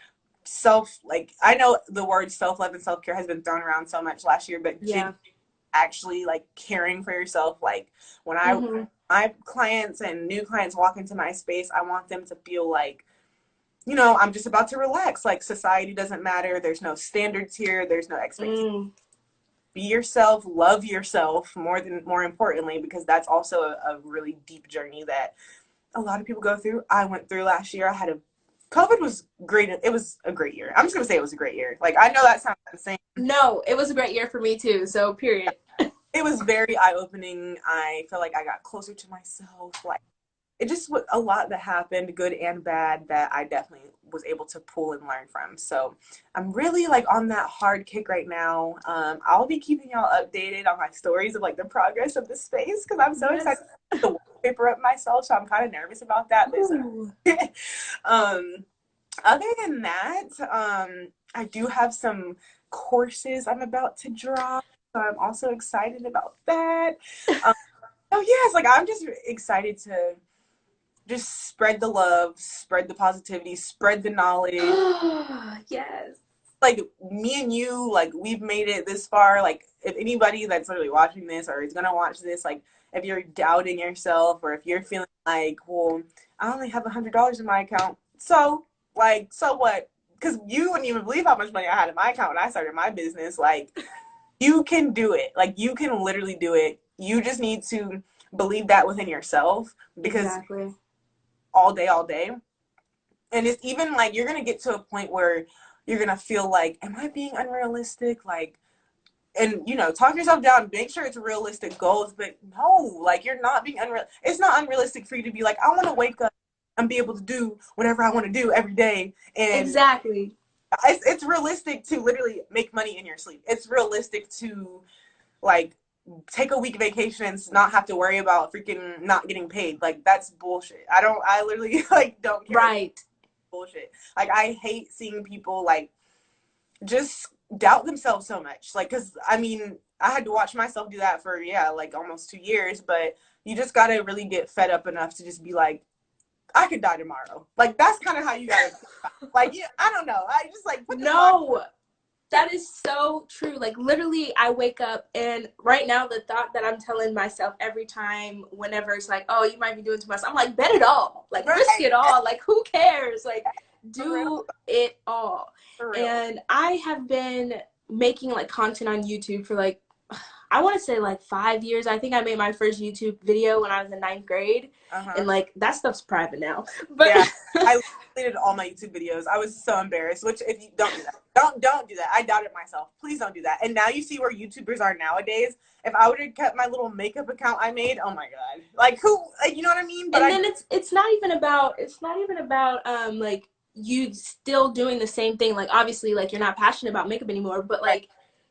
Speaker 2: like I know the word self-love and self-care has been thrown around so much last year, but
Speaker 1: Yeah.
Speaker 2: actually like caring for yourself, like when my clients and new clients walk into my space, I want them to feel like, I'm just about to relax. Like society doesn't matter, there's no standards here, there's no expectations. Be yourself, love yourself more importantly, because that's also a really deep journey that a lot of people go through. I went through last year. COVID was great. It was a great year. I'm just gonna say it was a great year. Like I know that sounds the same.
Speaker 1: No, it was a great year for me too. So period.
Speaker 2: It was very eye-opening. I feel like I got closer to myself. Like it just was a lot that happened, good and bad, that I definitely was able to pull and learn from. So I'm really like on that hard kick right now. I'll be keeping y'all updated on my stories of like the progress of the space because I'm so excited to put the wallpaper up myself. So I'm kind of nervous about that. Other than that, I do have some courses I'm about to drop. So I'm also excited about that. Oh yes, like I'm just excited to spread the love, spread the positivity, spread the knowledge.
Speaker 1: Yes.
Speaker 2: like me and you, like we've made it this far. Like if anybody that's literally watching this or is gonna watch this, like if you're doubting yourself or if you're feeling like, well, I only have $100 in my account, so like, so what? Because you wouldn't even believe how much money I had in my account when I started my business. Like, you can do it. Like, you can literally do it. You just need to believe that within yourself, because
Speaker 1: Exactly.
Speaker 2: all day. And it's even like you're going to get to a point where you're going to feel like, am I being unrealistic? Like, and you know, talk yourself down, make sure it's realistic goals, but no, like you're not being unreal. It's not unrealistic for you to be like, I want to wake up and be able to do whatever I want to do every day. And
Speaker 1: Exactly.
Speaker 2: it's realistic to literally make money in your sleep. It's realistic to like take a week vacation and not have to worry about freaking not getting paid. Like that's bullshit. I literally like don't care.
Speaker 1: Right.
Speaker 2: Bullshit. Like I hate seeing people like just doubt themselves so much. Like, cause I mean, I had to watch myself do that for, like almost 2 years, but you just gotta really get fed up enough to just be like, I could die tomorrow. Like, that's kind of how you gotta, like, yeah, I don't know. I just like,
Speaker 1: no, that is so true. Like, literally, I wake up and right now the thought that I'm telling myself every time, whenever it's like, oh, you might be doing too much, I'm like, bet it all. Like, risk it all. Like, who cares? Like, do it all. And I have been making like content on YouTube for like, I want to say like 5 years. I think I made my first YouTube video when I was in 9th grade. And like that stuff's private now. But
Speaker 2: yeah, I deleted all my YouTube videos. I was so embarrassed. Which if you don't do that, don't do that. I doubted myself. Please don't do that. And now you see where YouTubers are nowadays. If I would have kept my little makeup account I made, oh my god, like who, like, you know what I mean? But
Speaker 1: and then it's not even about like you still doing the same thing. Like obviously like you're not passionate about makeup anymore, but like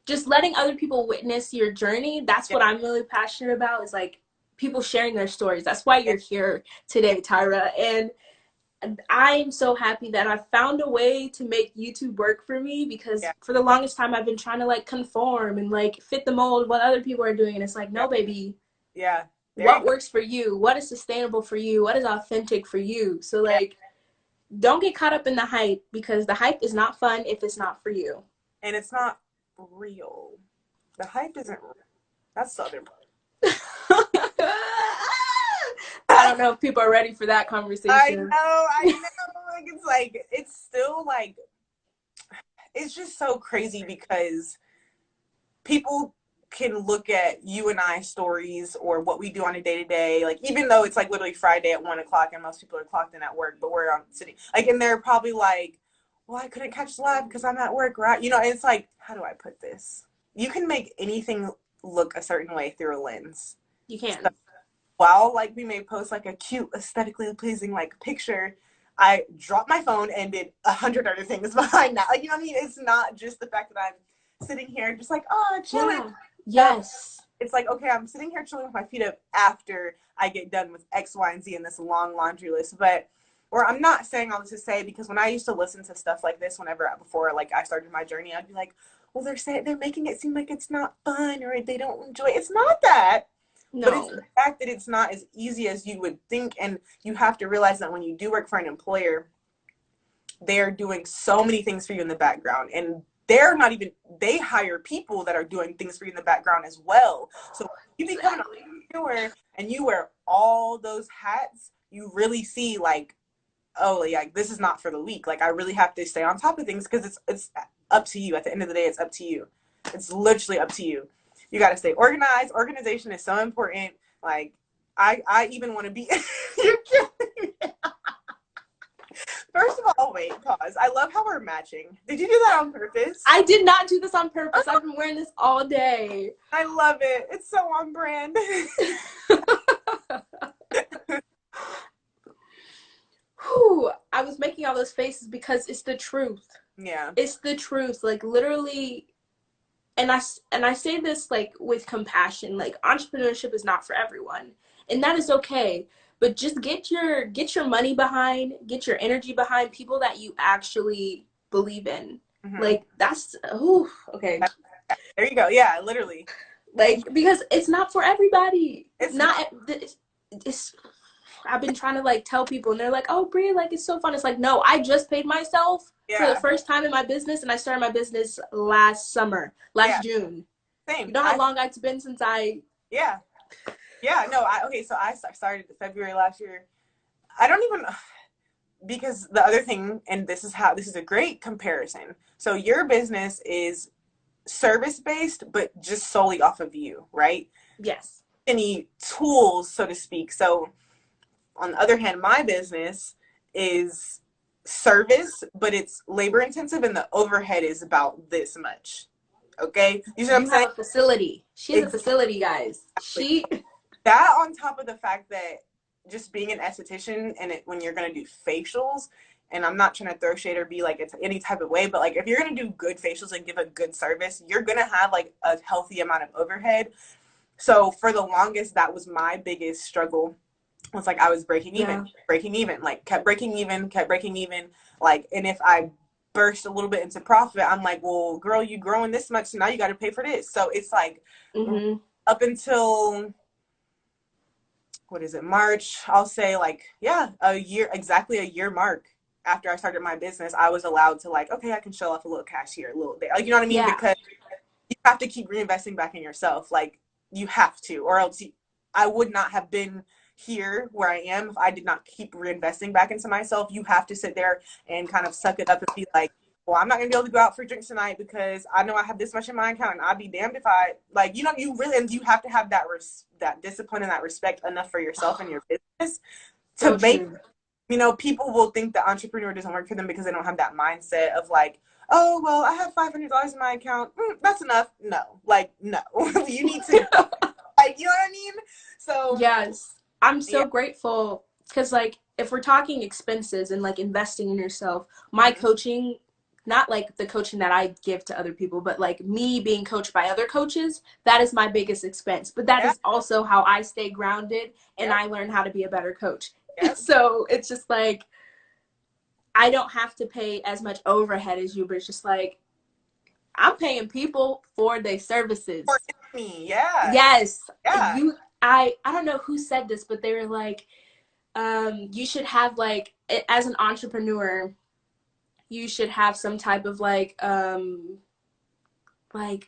Speaker 1: just letting other people witness your journey. That's what I'm really passionate about, is like people sharing their stories. That's why you're here today, Tyra. And I'm so happy that I found a way to make YouTube work for me, because for the longest time I've been trying to like conform and like fit the mold what other people are doing. And it's like, no, baby.
Speaker 2: Yeah.
Speaker 1: What works for you? What is sustainable for you? What is authentic for you? So like, don't get caught up in the hype, because the hype is not fun if it's not for you.
Speaker 2: And it's not real. The hype isn't real. That's the other part.
Speaker 1: I don't know if people are ready for that conversation.
Speaker 2: I know. Like, it's still like, it's just so crazy because people can look at you and I stories or what we do on a day-to-day, like even though it's like literally Friday at 1:00 and most people are clocked in at work, but we're on sitting like, and they're probably like, well, I couldn't catch the live because I'm at work, right? You know, and it's like, how do I put this? You can make anything look a certain way through a lens.
Speaker 1: You can.
Speaker 2: So, while like we may post like a cute, aesthetically pleasing like picture, I dropped my phone and did 100 other things behind that. Like, you know what I mean? It's not just the fact that I'm sitting here just like, oh, chilling.
Speaker 1: Yeah. Yes.
Speaker 2: It's like, okay, I'm sitting here chilling with my feet up after I get done with X, Y, and Z in this long laundry list. But, or I'm not saying all this to say, because when I used to listen to stuff like this, before like I started my journey, I'd be like, well, they're making it seem like it's not fun or they don't enjoy it. It's not that.
Speaker 1: No.
Speaker 2: But it's the fact that it's not as easy as you would think. And you have to realize that when you do work for an employer, they're doing so many things for you in the background. And they hire people that are doing things for you in the background as well. So you become an entrepreneur and you wear all those hats, you really see like, oh, like this is not for the weak. Like I really have to stay on top of things, because it's up to you. At the end of the day, it's up to you. It's literally up to you. You got to stay organized. Organization is so important. Like I even want to be, you're killing me. First of all, wait, pause. I love how we're matching. Did you do that on purpose?
Speaker 1: I did not do this on purpose. I've been wearing this all day.
Speaker 2: I love it. It's so on brand.
Speaker 1: Whew, I was making all those faces because it's the truth.
Speaker 2: Yeah.
Speaker 1: It's the truth. Like literally, and I say this like with compassion. Like entrepreneurship is not for everyone, and that is okay. But just get your money behind, get your energy behind people that you actually believe in. Mm-hmm. Like that's okay.
Speaker 2: There you go. Yeah, literally.
Speaker 1: Like, because it's not for everybody. It's I've been trying to like tell people, and they're like, "Oh, Brie, like it's so fun." It's like, no, I just paid myself for the first time in my business, and I started my business last June.
Speaker 2: Same.
Speaker 1: You know how long it's been since I.
Speaker 2: No, so I started February last year. I don't even, because the other thing, and this is a great comparison. So your business is service based, but just solely off of you, right?
Speaker 1: Yes.
Speaker 2: Any tools, so to speak. So on the other hand, my business is service, but it's labor intensive, and the overhead is about this much. Okay, you see what I'm saying?
Speaker 1: Have a facility. She has a facility, guys.
Speaker 2: That on top of the fact that just being an esthetician, and when you're gonna do facials, and I'm not trying to throw shade or be like it's any type of way, but like if you're gonna do good facials and give a good service, you're gonna have like a healthy amount of overhead. So for the longest, that was my biggest struggle. Was like I was breaking even, like kept breaking even. Like, and if I burst a little bit into profit, I'm like, well, girl, you growing this much, so now you got to pay for this. So it's like up until, what is it, March, I'll say like, exactly a year mark after I started my business, I was allowed to like, okay, I can show off a little cash here, a little there. Like, you know what I mean? Because you have to keep reinvesting back in yourself. Like, you have to, or else I would not have been here where I am if I did not keep reinvesting back into myself. You have to sit there and kind of suck it up and be like, well, I'm not gonna be able to go out for drinks tonight because I know I have this much in my account, and I'd be damned if I, like, you know, you really, and you have to have that that discipline and that respect enough for yourself and your business to make, you know, people will think that entrepreneur doesn't work for them because they don't have that mindset of like, oh, well, I have $500 in my account. That's enough. No, like, no, you need to, like, you know what I mean? So
Speaker 1: yes, I'm so grateful because, like, if we're talking expenses and like investing in yourself, my coaching, not like the coaching that I give to other people, but like me being coached by other coaches, that is my biggest expense. But that is also how I stay grounded and I learn how to be a better coach. So it's just like, I don't have to pay as much overhead as you, but it's just like, I'm paying people for their services.
Speaker 2: For me,
Speaker 1: Yes. I don't know who said this, but they were like, you should have like, as an entrepreneur, you should have some type of like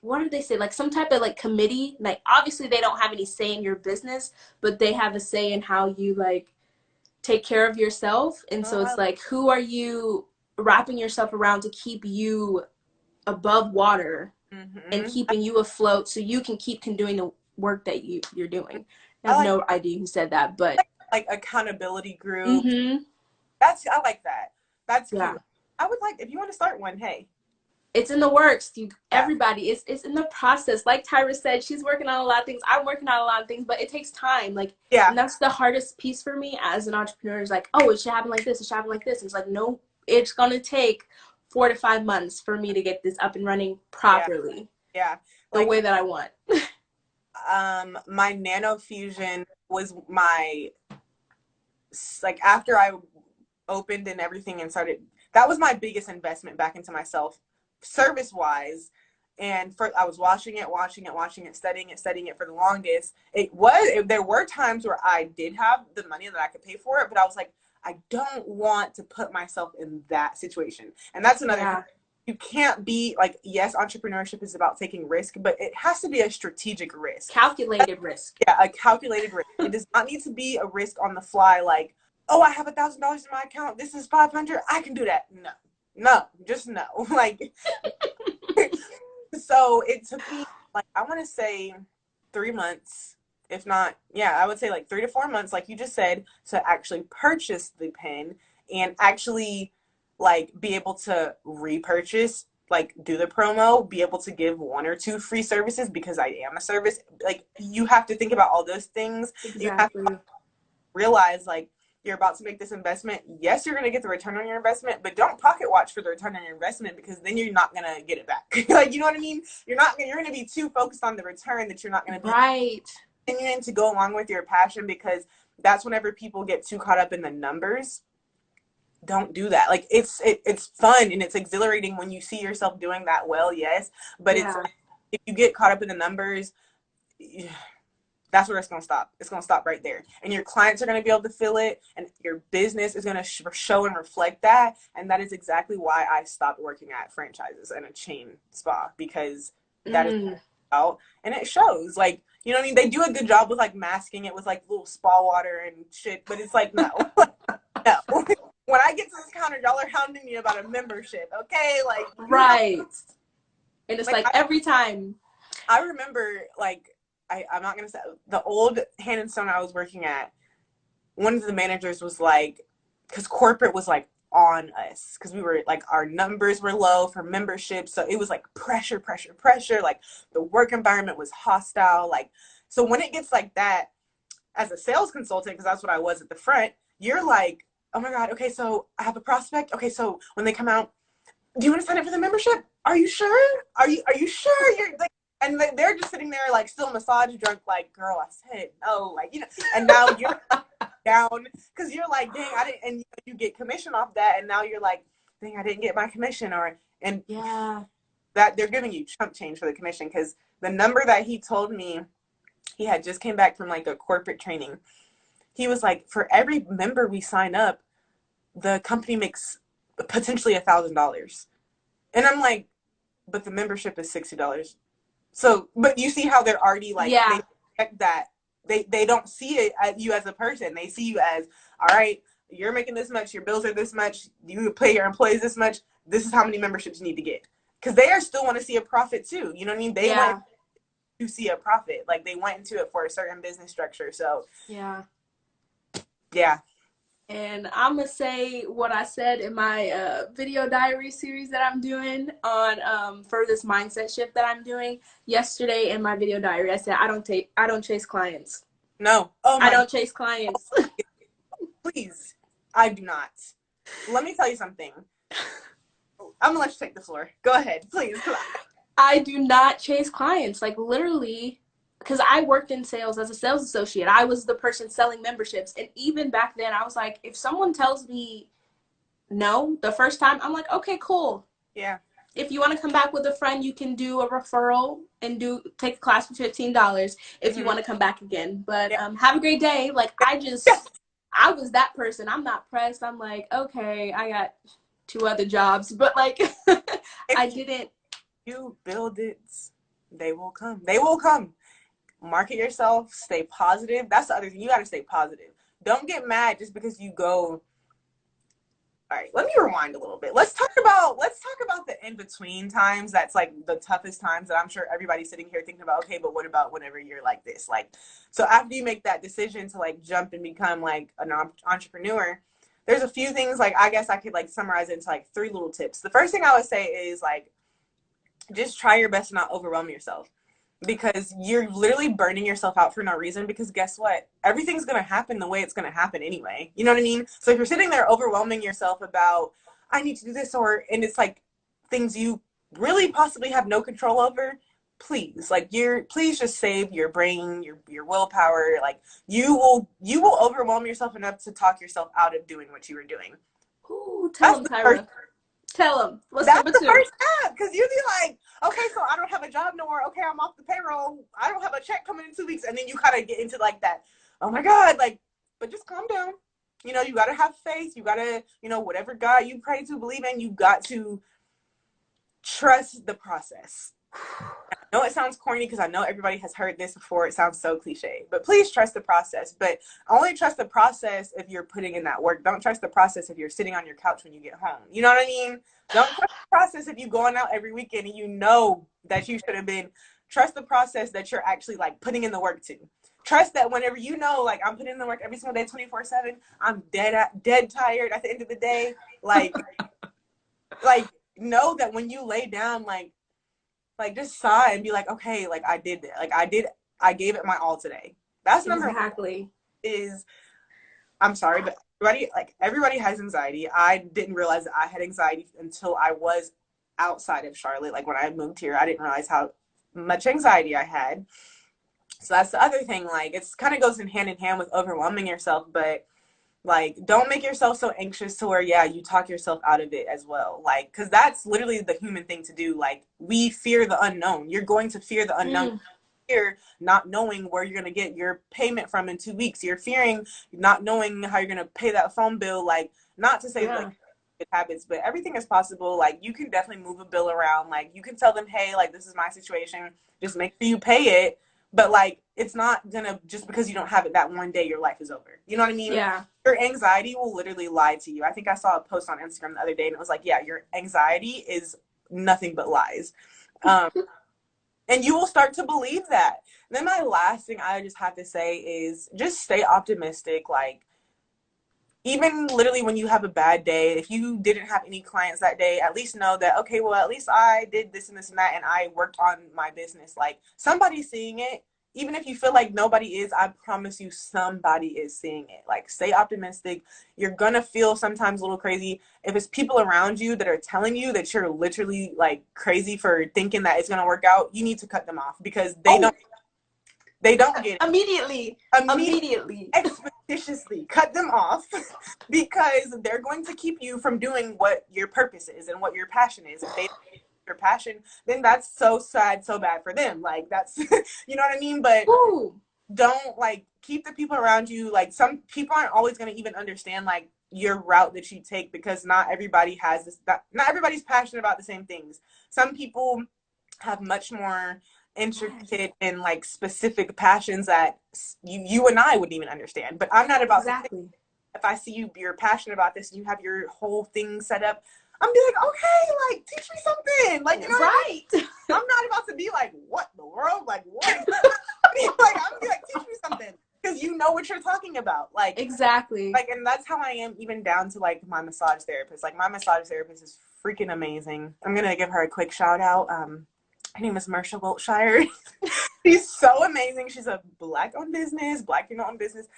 Speaker 1: what did they say? Like some type of like committee. Like obviously they don't have any say in your business, but they have a say in how you like take care of yourself. And so it's like, who are you wrapping yourself around to keep you above water and keeping you afloat so you can keep doing the work that you're doing. I have no idea who said that, but
Speaker 2: like accountability group. I like that. That's cute. I would like, if you want to start one, hey.
Speaker 1: It's in the works. Everybody, it's in the process. Like Tyra said, she's working on a lot of things. I'm working on a lot of things, but it takes time. Like, and that's the hardest piece for me as an entrepreneur is like, oh, it should happen like this. It should happen like this. And it's like, no, it's going to take 4 to 5 months for me to get this up and running properly. The way that I want.
Speaker 2: My nanofusion was my, like, after I opened and everything and started, that was my biggest investment back into myself, service wise. And I was watching it, studying it for the longest. There were times where I did have the money that I could pay for it, but I was like, I don't want to put myself in that situation. And that's another thing. You can't be like, yes, entrepreneurship is about taking risk, but it has to be a strategic risk.
Speaker 1: Calculated risk.
Speaker 2: Yeah, a calculated risk. It does not need to be a risk on the fly, like, oh, I have $1,000 in my account. This is 500. I can do that. No, just no. Like, so it took me, like, I want to say 3 months, if not, I would say like 3 to 4 months, like you just said, to actually purchase the pen and actually like be able to repurchase, like do the promo, be able to give 1 or 2 free services because I am a service. Like, you have to think about all those things.
Speaker 1: Exactly.
Speaker 2: You have to realize, like, you're about to make this investment. Yes, you're going to get the return on your investment, but don't pocket watch for the return on your investment because then you're not going to get it back. Like, you know what I mean? You're going to be too focused on the return that you're not going to be continuing to go along with your passion, because that's whenever people get too caught up in the numbers. Don't do that. Like, it's fun and it's exhilarating when you see yourself doing that well, yes, but it's, if you get caught up in the numbers, that's where it's going to stop. It's going to stop right there. And your clients are going to be able to feel it, and your business is going to show and reflect that. And that is exactly why I stopped working at franchises and a chain spa, because that is out, and it shows. Like, you know what I mean? They do a good job with like masking it with like little spa water and shit, but it's like, no. No. When I get to this counter, y'all are hounding me about a membership, okay? Like,
Speaker 1: right. And it's like every time.
Speaker 2: I remember, like, I'm not gonna say, the old Hand and Stone I was working at, one of the managers was like, because corporate was like on us, because we were like, our numbers were low for membership, so it was like pressure, like the work environment was hostile. Like, so when it gets like that, as a sales consultant, because that's what I was at the front, you're like, oh my God, okay, so I have a prospect, okay, so when they come out, do you want to sign up for the membership? Are you sure? Are you sure? You're like, and they're just sitting there like still massage drunk, like, girl, I said no, like, you know. And now you're down because you're like, dang, I didn't. And you get commission off that, and now you're like, dang, I didn't get my commission. And
Speaker 1: yeah,
Speaker 2: that they're giving you chump change for the commission, because the number that he told me, he had just came back from like a corporate training. He was like, for every member we sign up, the company makes potentially $1,000. And I'm like, but the membership is $60. So, but you see how they're already like,
Speaker 1: yeah,
Speaker 2: they expect that. They don't see it as you as a person. They see you as, all right, you're making this much, your bills are this much, you pay your employees this much, this is how many memberships you need to get. Because they are still want to see a profit too. You know what I mean? They want to see a profit. Like, they went into it for a certain business structure. So, yeah.
Speaker 1: And I'm going to say what I said in my video diary series that I'm doing on for this mindset shift that I'm doing. Yesterday in my video diary, I said, I don't chase clients.
Speaker 2: No. Oh my.
Speaker 1: I don't chase clients.
Speaker 2: Please. I do not. Let me tell you something. I'm going to let you take the floor. Go ahead, please.
Speaker 1: I do not chase clients. Like, literally, because I worked in sales as a sales associate. I was the person selling memberships. And even back then, I was like, if someone tells me no the first time, I'm like, okay, cool.
Speaker 2: Yeah.
Speaker 1: If you want to come back with a friend, you can do a referral and take a class for $15 if you want to come back again. But have a great day. Like, I was that person. I'm not pressed. I'm like, okay, I got 2 other jobs. But, like, I didn't.
Speaker 2: You build it, they will come. They will come. Market yourself, stay positive. That's the other thing. You got to stay positive. Don't get mad just because you go. All right, let me rewind a little bit. Let's talk about the in-between times. That's like the toughest times that I'm sure everybody's sitting here thinking about, okay, but what about whenever you're like this? Like, so after you make that decision to like jump and become like an entrepreneur, there's a few things, like, I guess I could like summarize it into like 3 little tips. The first thing I would say is like, just try your best to not overwhelm yourself, because you're literally burning yourself out for no reason, because guess what? Everything's going to happen the way it's going to happen anyway. You know what I mean? So if you're sitting there overwhelming yourself about, I need to do this, and it's like things you really possibly have no control over, please, like, please just save your brain, your willpower. Like, you will overwhelm yourself enough to talk yourself out of doing what you were doing.
Speaker 1: Ooh, tell them, Tyra. Tell them.
Speaker 2: That's the first step, because you'd be like, okay, so I don't have a job no more. Okay, I'm off the payroll. I don't have a check coming in 2 weeks. And then you kind of get into like that, oh my God, like, but just calm down. You know, you got to have faith. You got to, you know, whatever God you pray to, believe in, you got to trust the process. I know it sounds corny, because I know everybody has heard this before. It sounds so cliche, but please trust the process. But only trust the process if you're putting in that work. Don't trust the process if you're sitting on your couch when you get home. You know what I mean? Don't trust the process if you're going out every weekend and you know that you should have been. Trust the process that you're actually like putting in the work to. Trust that whenever you know, like, I'm putting in the work every single day, 24/7, I'm dead tired at the end of the day. Like, know that when you lay down, like just sigh and be like, okay, like, I did it. Like, I gave it my all today. That's number one. Is, I'm sorry, but everybody has anxiety. I didn't realize that I had anxiety until I was outside of Charlotte. Like, when I moved here, I didn't realize how much anxiety I had. So that's the other thing. Like, it's kind of goes in hand with overwhelming yourself, but like, don't make yourself so anxious to where, you talk yourself out of it as well. Like, because that's literally the human thing to do. Like, we fear the unknown. You're going to fear the unknown. fear not knowing where you're going to get your payment from in 2 weeks. You're fearing not knowing how you're going to pay that phone bill. Like, not to say like good habits, but everything is possible. Like, you can definitely move a bill around. Like, you can tell them, hey, like, this is my situation. Just make sure you pay it. But like, it's not gonna, just because you don't have it that one day, your life is over. You know what I mean?
Speaker 1: Yeah.
Speaker 2: Your anxiety will literally lie to you. I think I saw a post on Instagram the other day and it was like, yeah, your anxiety is nothing but lies. And you will start to believe that. Then my last thing I just have to say is just stay optimistic. Like, even literally when you have a bad day, if you didn't have any clients that day, at least know that, okay, well, at least I did this and this and that, and I worked on my business. Like, somebody's seeing it. Even if you feel like nobody is, I promise you somebody is seeing it. Like, stay optimistic. You're going to feel sometimes a little crazy. If it's people around you that are telling you that you're literally like crazy for thinking that it's going to work out, you need to cut them off, because they don't get it.
Speaker 1: Immediately.
Speaker 2: Expeditiously cut them off, because they're going to keep you from doing what your purpose is and what your passion is. If they your passion, then that's so sad, so bad for them. Like, that's you know what I mean? But don't, like, keep the people around you. Like, some people aren't always going to even understand like your route that you take, because not everybody has this, not everybody's passionate about the same things. Some people have much more intricate and like specific passions that you and I wouldn't even understand. But I'm not about if I see you're passionate about this and you have your whole thing set up, I'm be like, okay, like, teach me something. Like, you know what I mean? I'm not about to be like, what the world? Like, what? Like, I'm be like, teach me something, because you know what you're talking about. Like,
Speaker 1: exactly.
Speaker 2: Like, and that's how I am, even down to like my massage therapist. Like, my massage therapist is freaking amazing. I'm gonna give her a quick shout out. Her name is Marsha Wiltshire. She's so amazing. She's a black female-owned business.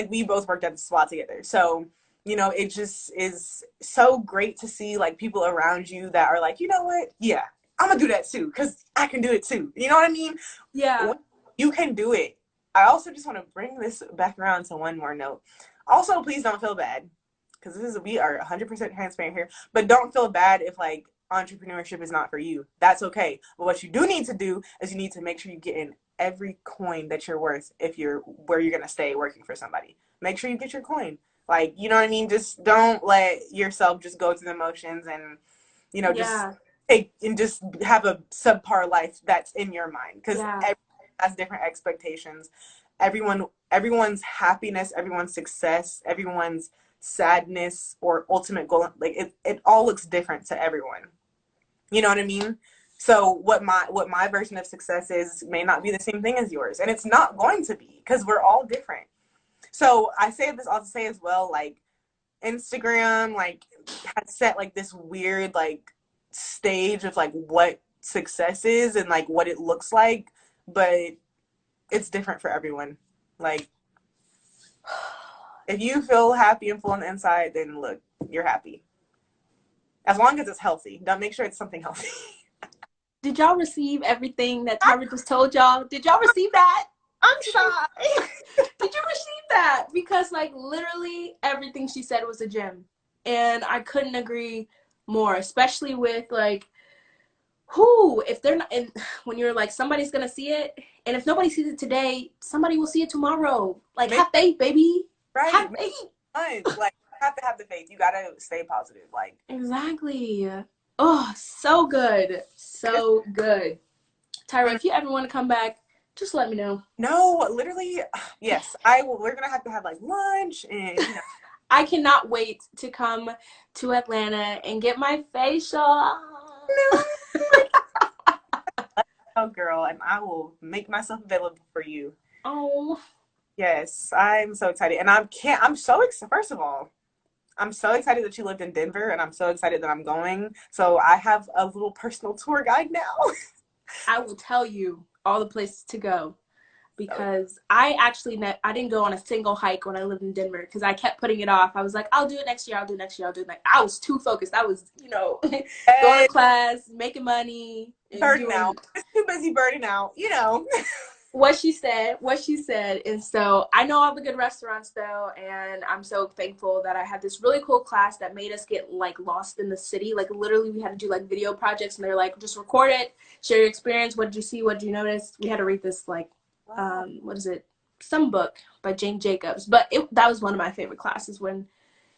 Speaker 2: We both worked at the spa together. So, you know, it just is so great to see like people around you that are like, you know what? Yeah, I'm gonna do that too, because I can do it too. You know what I mean?
Speaker 1: Yeah.
Speaker 2: You can do it. I also just want to bring this back around to one more note. Also, please don't feel bad, because we are 100% transparent here, but don't feel bad if like entrepreneurship is not for you. That's okay. But what you do need to do is you need to make sure you get in every coin that you're worth if you're where you're going to stay working for somebody. Make sure you get your coin. Like, you know what I mean? Just don't let yourself just go through the motions and, you know, just take and just have a subpar life that's in your mind. Because everyone has different expectations. Everyone's happiness, everyone's success, everyone's sadness or ultimate goal, like it all looks different to everyone. You know what I mean? So what my version of success is may not be the same thing as yours, and it's not going to be, because we're all different. So I say this also say as well, like, Instagram like has set like this weird like stage of like what success is and like what it looks like, but it's different for everyone. Like, if you feel happy and full on the inside, then look, you're happy. As long as it's healthy. Don't make sure it's something healthy.
Speaker 1: Did y'all receive everything that Tyra just told y'all? Did y'all receive that?
Speaker 2: I'm shy.
Speaker 1: Did you receive that? Because like literally everything she said was a gem. And I couldn't agree more, especially with like, if they're not, and when you're like, somebody's gonna see it, and if nobody sees it today, somebody will see it tomorrow. Like, have faith, baby.
Speaker 2: Right.
Speaker 1: Have faith.
Speaker 2: Like, you have to have the faith. You gotta stay positive. Like,
Speaker 1: exactly. Oh, so good. So good. Tyra, if you ever want to come back, just let me know.
Speaker 2: No, literally, yes. I will. We're gonna have to have like lunch, and you know.
Speaker 1: I cannot wait to come to Atlanta and get my facial.
Speaker 2: No. Oh, girl, and I will make myself available for you.
Speaker 1: Oh.
Speaker 2: Yes, I'm so excited. And I'm so excited. First of all, I'm so excited that you lived in Denver, and I'm so excited that I'm going. So I have a little personal tour guide now.
Speaker 1: I will tell you all the places to go, because I didn't go on a single hike when I lived in Denver, because I kept putting it off. I was like, I'll do it next year. I was too focused. I was, going to class, making money.
Speaker 2: Burning out. Just too busy burning out,
Speaker 1: what she said. And so I know all the good restaurants though, and I'm so thankful that I had this really cool class that made us get like lost in the city. Like literally we had to do like video projects, and they're like, just record it, share your experience, what did you see, what did you notice. We had to read this like what is it, some book by Jane Jacobs. But that was one of my favorite classes, when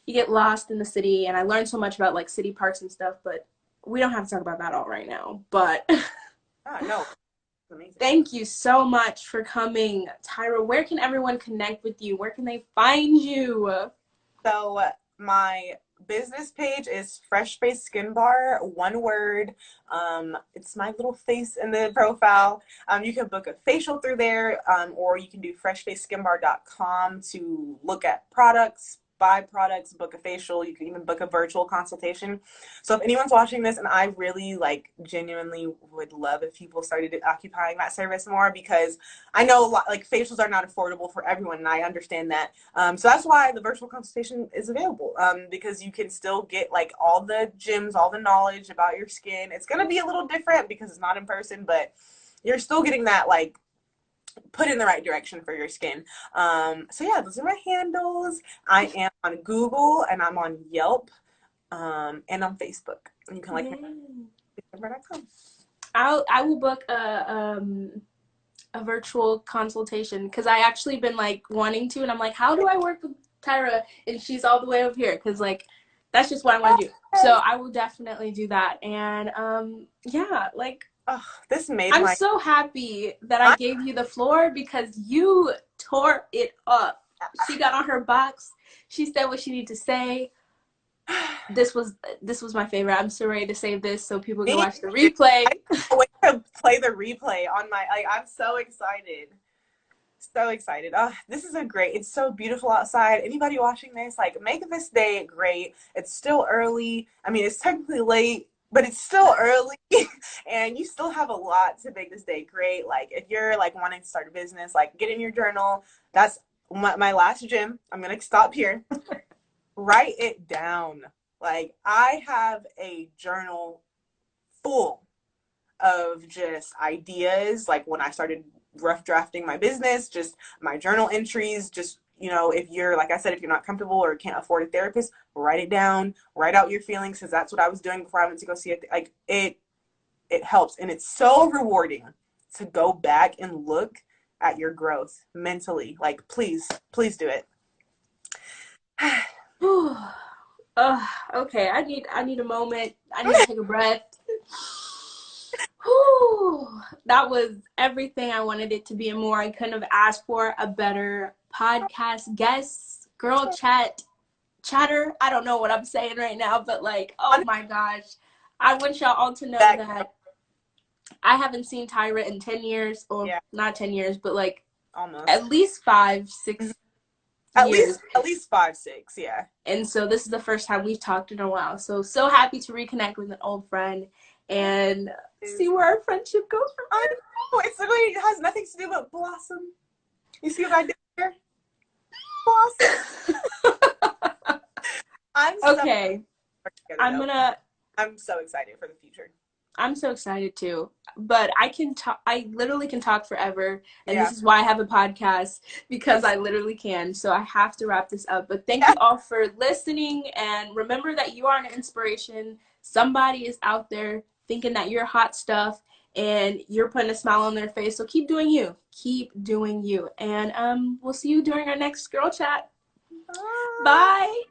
Speaker 1: you get lost in the city, and I learned so much about like city parks and stuff. But we don't have to talk about that all right now. But
Speaker 2: No, amazing.
Speaker 1: thank you so much for coming, Tyra. Where can everyone connect with you? Where can they find you?
Speaker 2: So my business page is Fresh Face Skin Bar, one word. It's my little face in the profile. You can book a facial through there, or you can do freshfaceskinbar.com to look at products, buy products, book a facial. You can even book a virtual consultation. So if anyone's watching this, and I really like genuinely would love if people started occupying that service more, because I know a lot, like facials are not affordable for everyone, and I understand that. So that's why the virtual consultation is available, because you can still get like all the gems, all the knowledge about your skin. It's going to be a little different because it's not in person, but you're still getting that like put in the right direction for your skin. So yeah, those are my handles. I am on Google, and I'm on Yelp, and on Facebook. And you can like me.
Speaker 1: I will book a virtual consultation, because I actually been like wanting to, and I'm like, how do I work with Tyra and she's all the way over here? Because like that's just what I want to do. So I will definitely do that. And yeah, like
Speaker 2: this made
Speaker 1: I'm so happy that I gave you the floor, because you tore it up. She got on her box. She said what she needed to say. This was my favorite. I'm so ready to save this so people can watch the replay.
Speaker 2: I can't wait to play the replay on my, like, I'm so excited. So excited. This is it's so beautiful outside. Anybody watching this, like, make this day great. It's still early. I mean, it's technically late, but it's still early. And you still have a lot to make this day great. Like, if you're like wanting to start a business, like, get in your journal. That's my last gym. I'm gonna stop here. Write it down. Like, I have a journal full of just ideas, like when I started rough drafting my business, just my journal entries. Just, if you're, like I said, if you're not comfortable or can't afford a therapist, write it down, write out your feelings, because that's what I was doing before I went to go see it. Like, it helps, and it's so rewarding to go back and look at your growth mentally. Like, please do it.
Speaker 1: Okay, I need a moment. I need to take a breath. Whew. That was everything I wanted it to be and more. I couldn't have asked for a better podcast guest, girl chatter. I don't know what I'm saying right now, but like, oh my gosh. I want y'all all to know that I haven't seen Tyra in 10 years, or not 10 years, but like
Speaker 2: almost
Speaker 1: at least 5, 6 years.
Speaker 2: At least 5, 6, yeah.
Speaker 1: And so this is the first time we've talked in a while. So happy to reconnect with an old friend and see where our friendship goes from here.
Speaker 2: It literally has nothing to do but blossom. You see what I did here? Blossom. I'm so excited for the future.
Speaker 1: I'm so excited too. But I literally can talk forever. And this is why I have a podcast, because I literally can. So I have to wrap this up. But thank you all for listening. And remember that you are an inspiration. Somebody is out there thinking that you're hot stuff, and you're putting a smile on their face. So keep doing you. Keep doing you. And we'll see you during our next girl chat. Bye.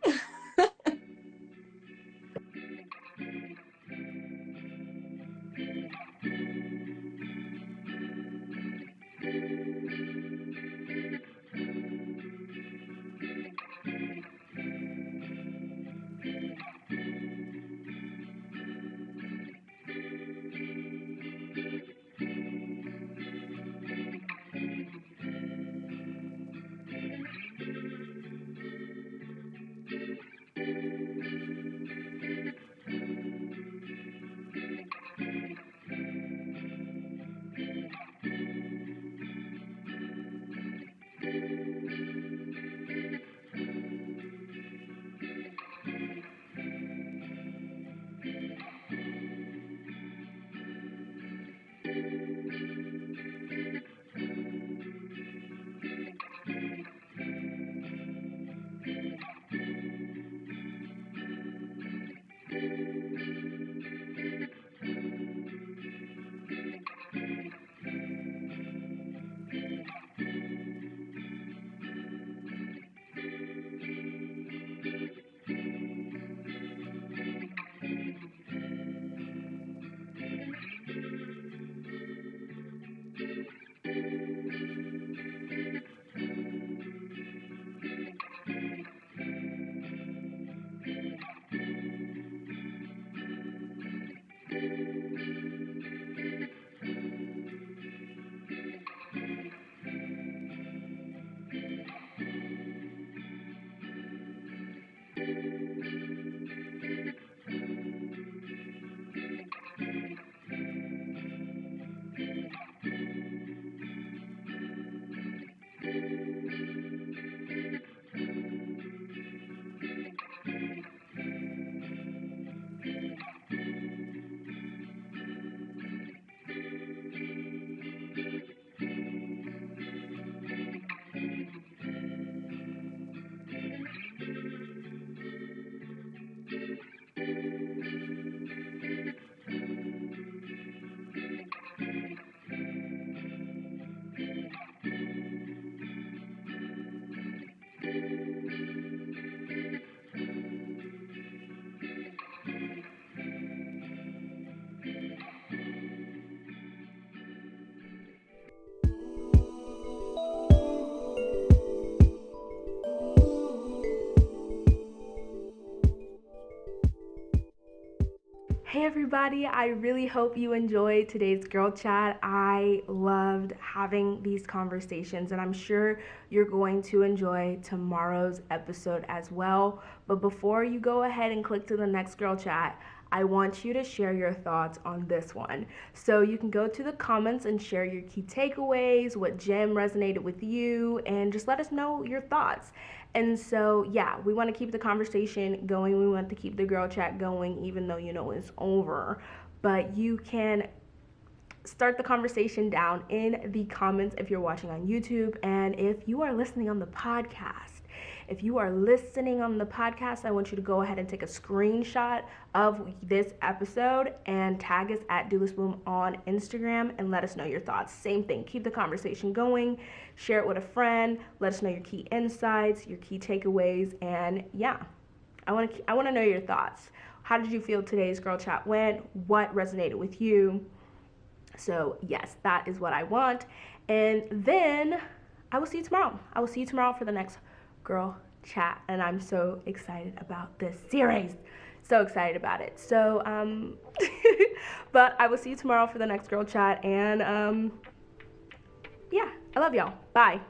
Speaker 1: everybody. I really hope you enjoyed today's girl chat. I loved having these conversations, and I'm sure you're going to enjoy tomorrow's episode as well. But before you go ahead and click to the next girl chat, I want you to share your thoughts on this one. So you can go to the comments and share your key takeaways, what gem resonated with you, and just let us know your thoughts. And so, yeah, we want to keep the conversation going. We want to keep the girl chat going, even though it's over. But you can start the conversation down in the comments if you're watching on YouTube. And if you are listening on the podcast, I want you to go ahead and take a screenshot of this episode and tag us at Douless Bloom on Instagram and let us know your thoughts. Same thing, keep the conversation going, share it with a friend, let us know your key insights, your key takeaways, and yeah, I want to know your thoughts. How did you feel today's girl chat went? What resonated with you? So yes, that is what I want. And then I will see you tomorrow. For the next girl chat, and I'm so excited about this series. So excited about it. So but I will see you tomorrow for the next girl chat, and yeah, I love y'all. Bye.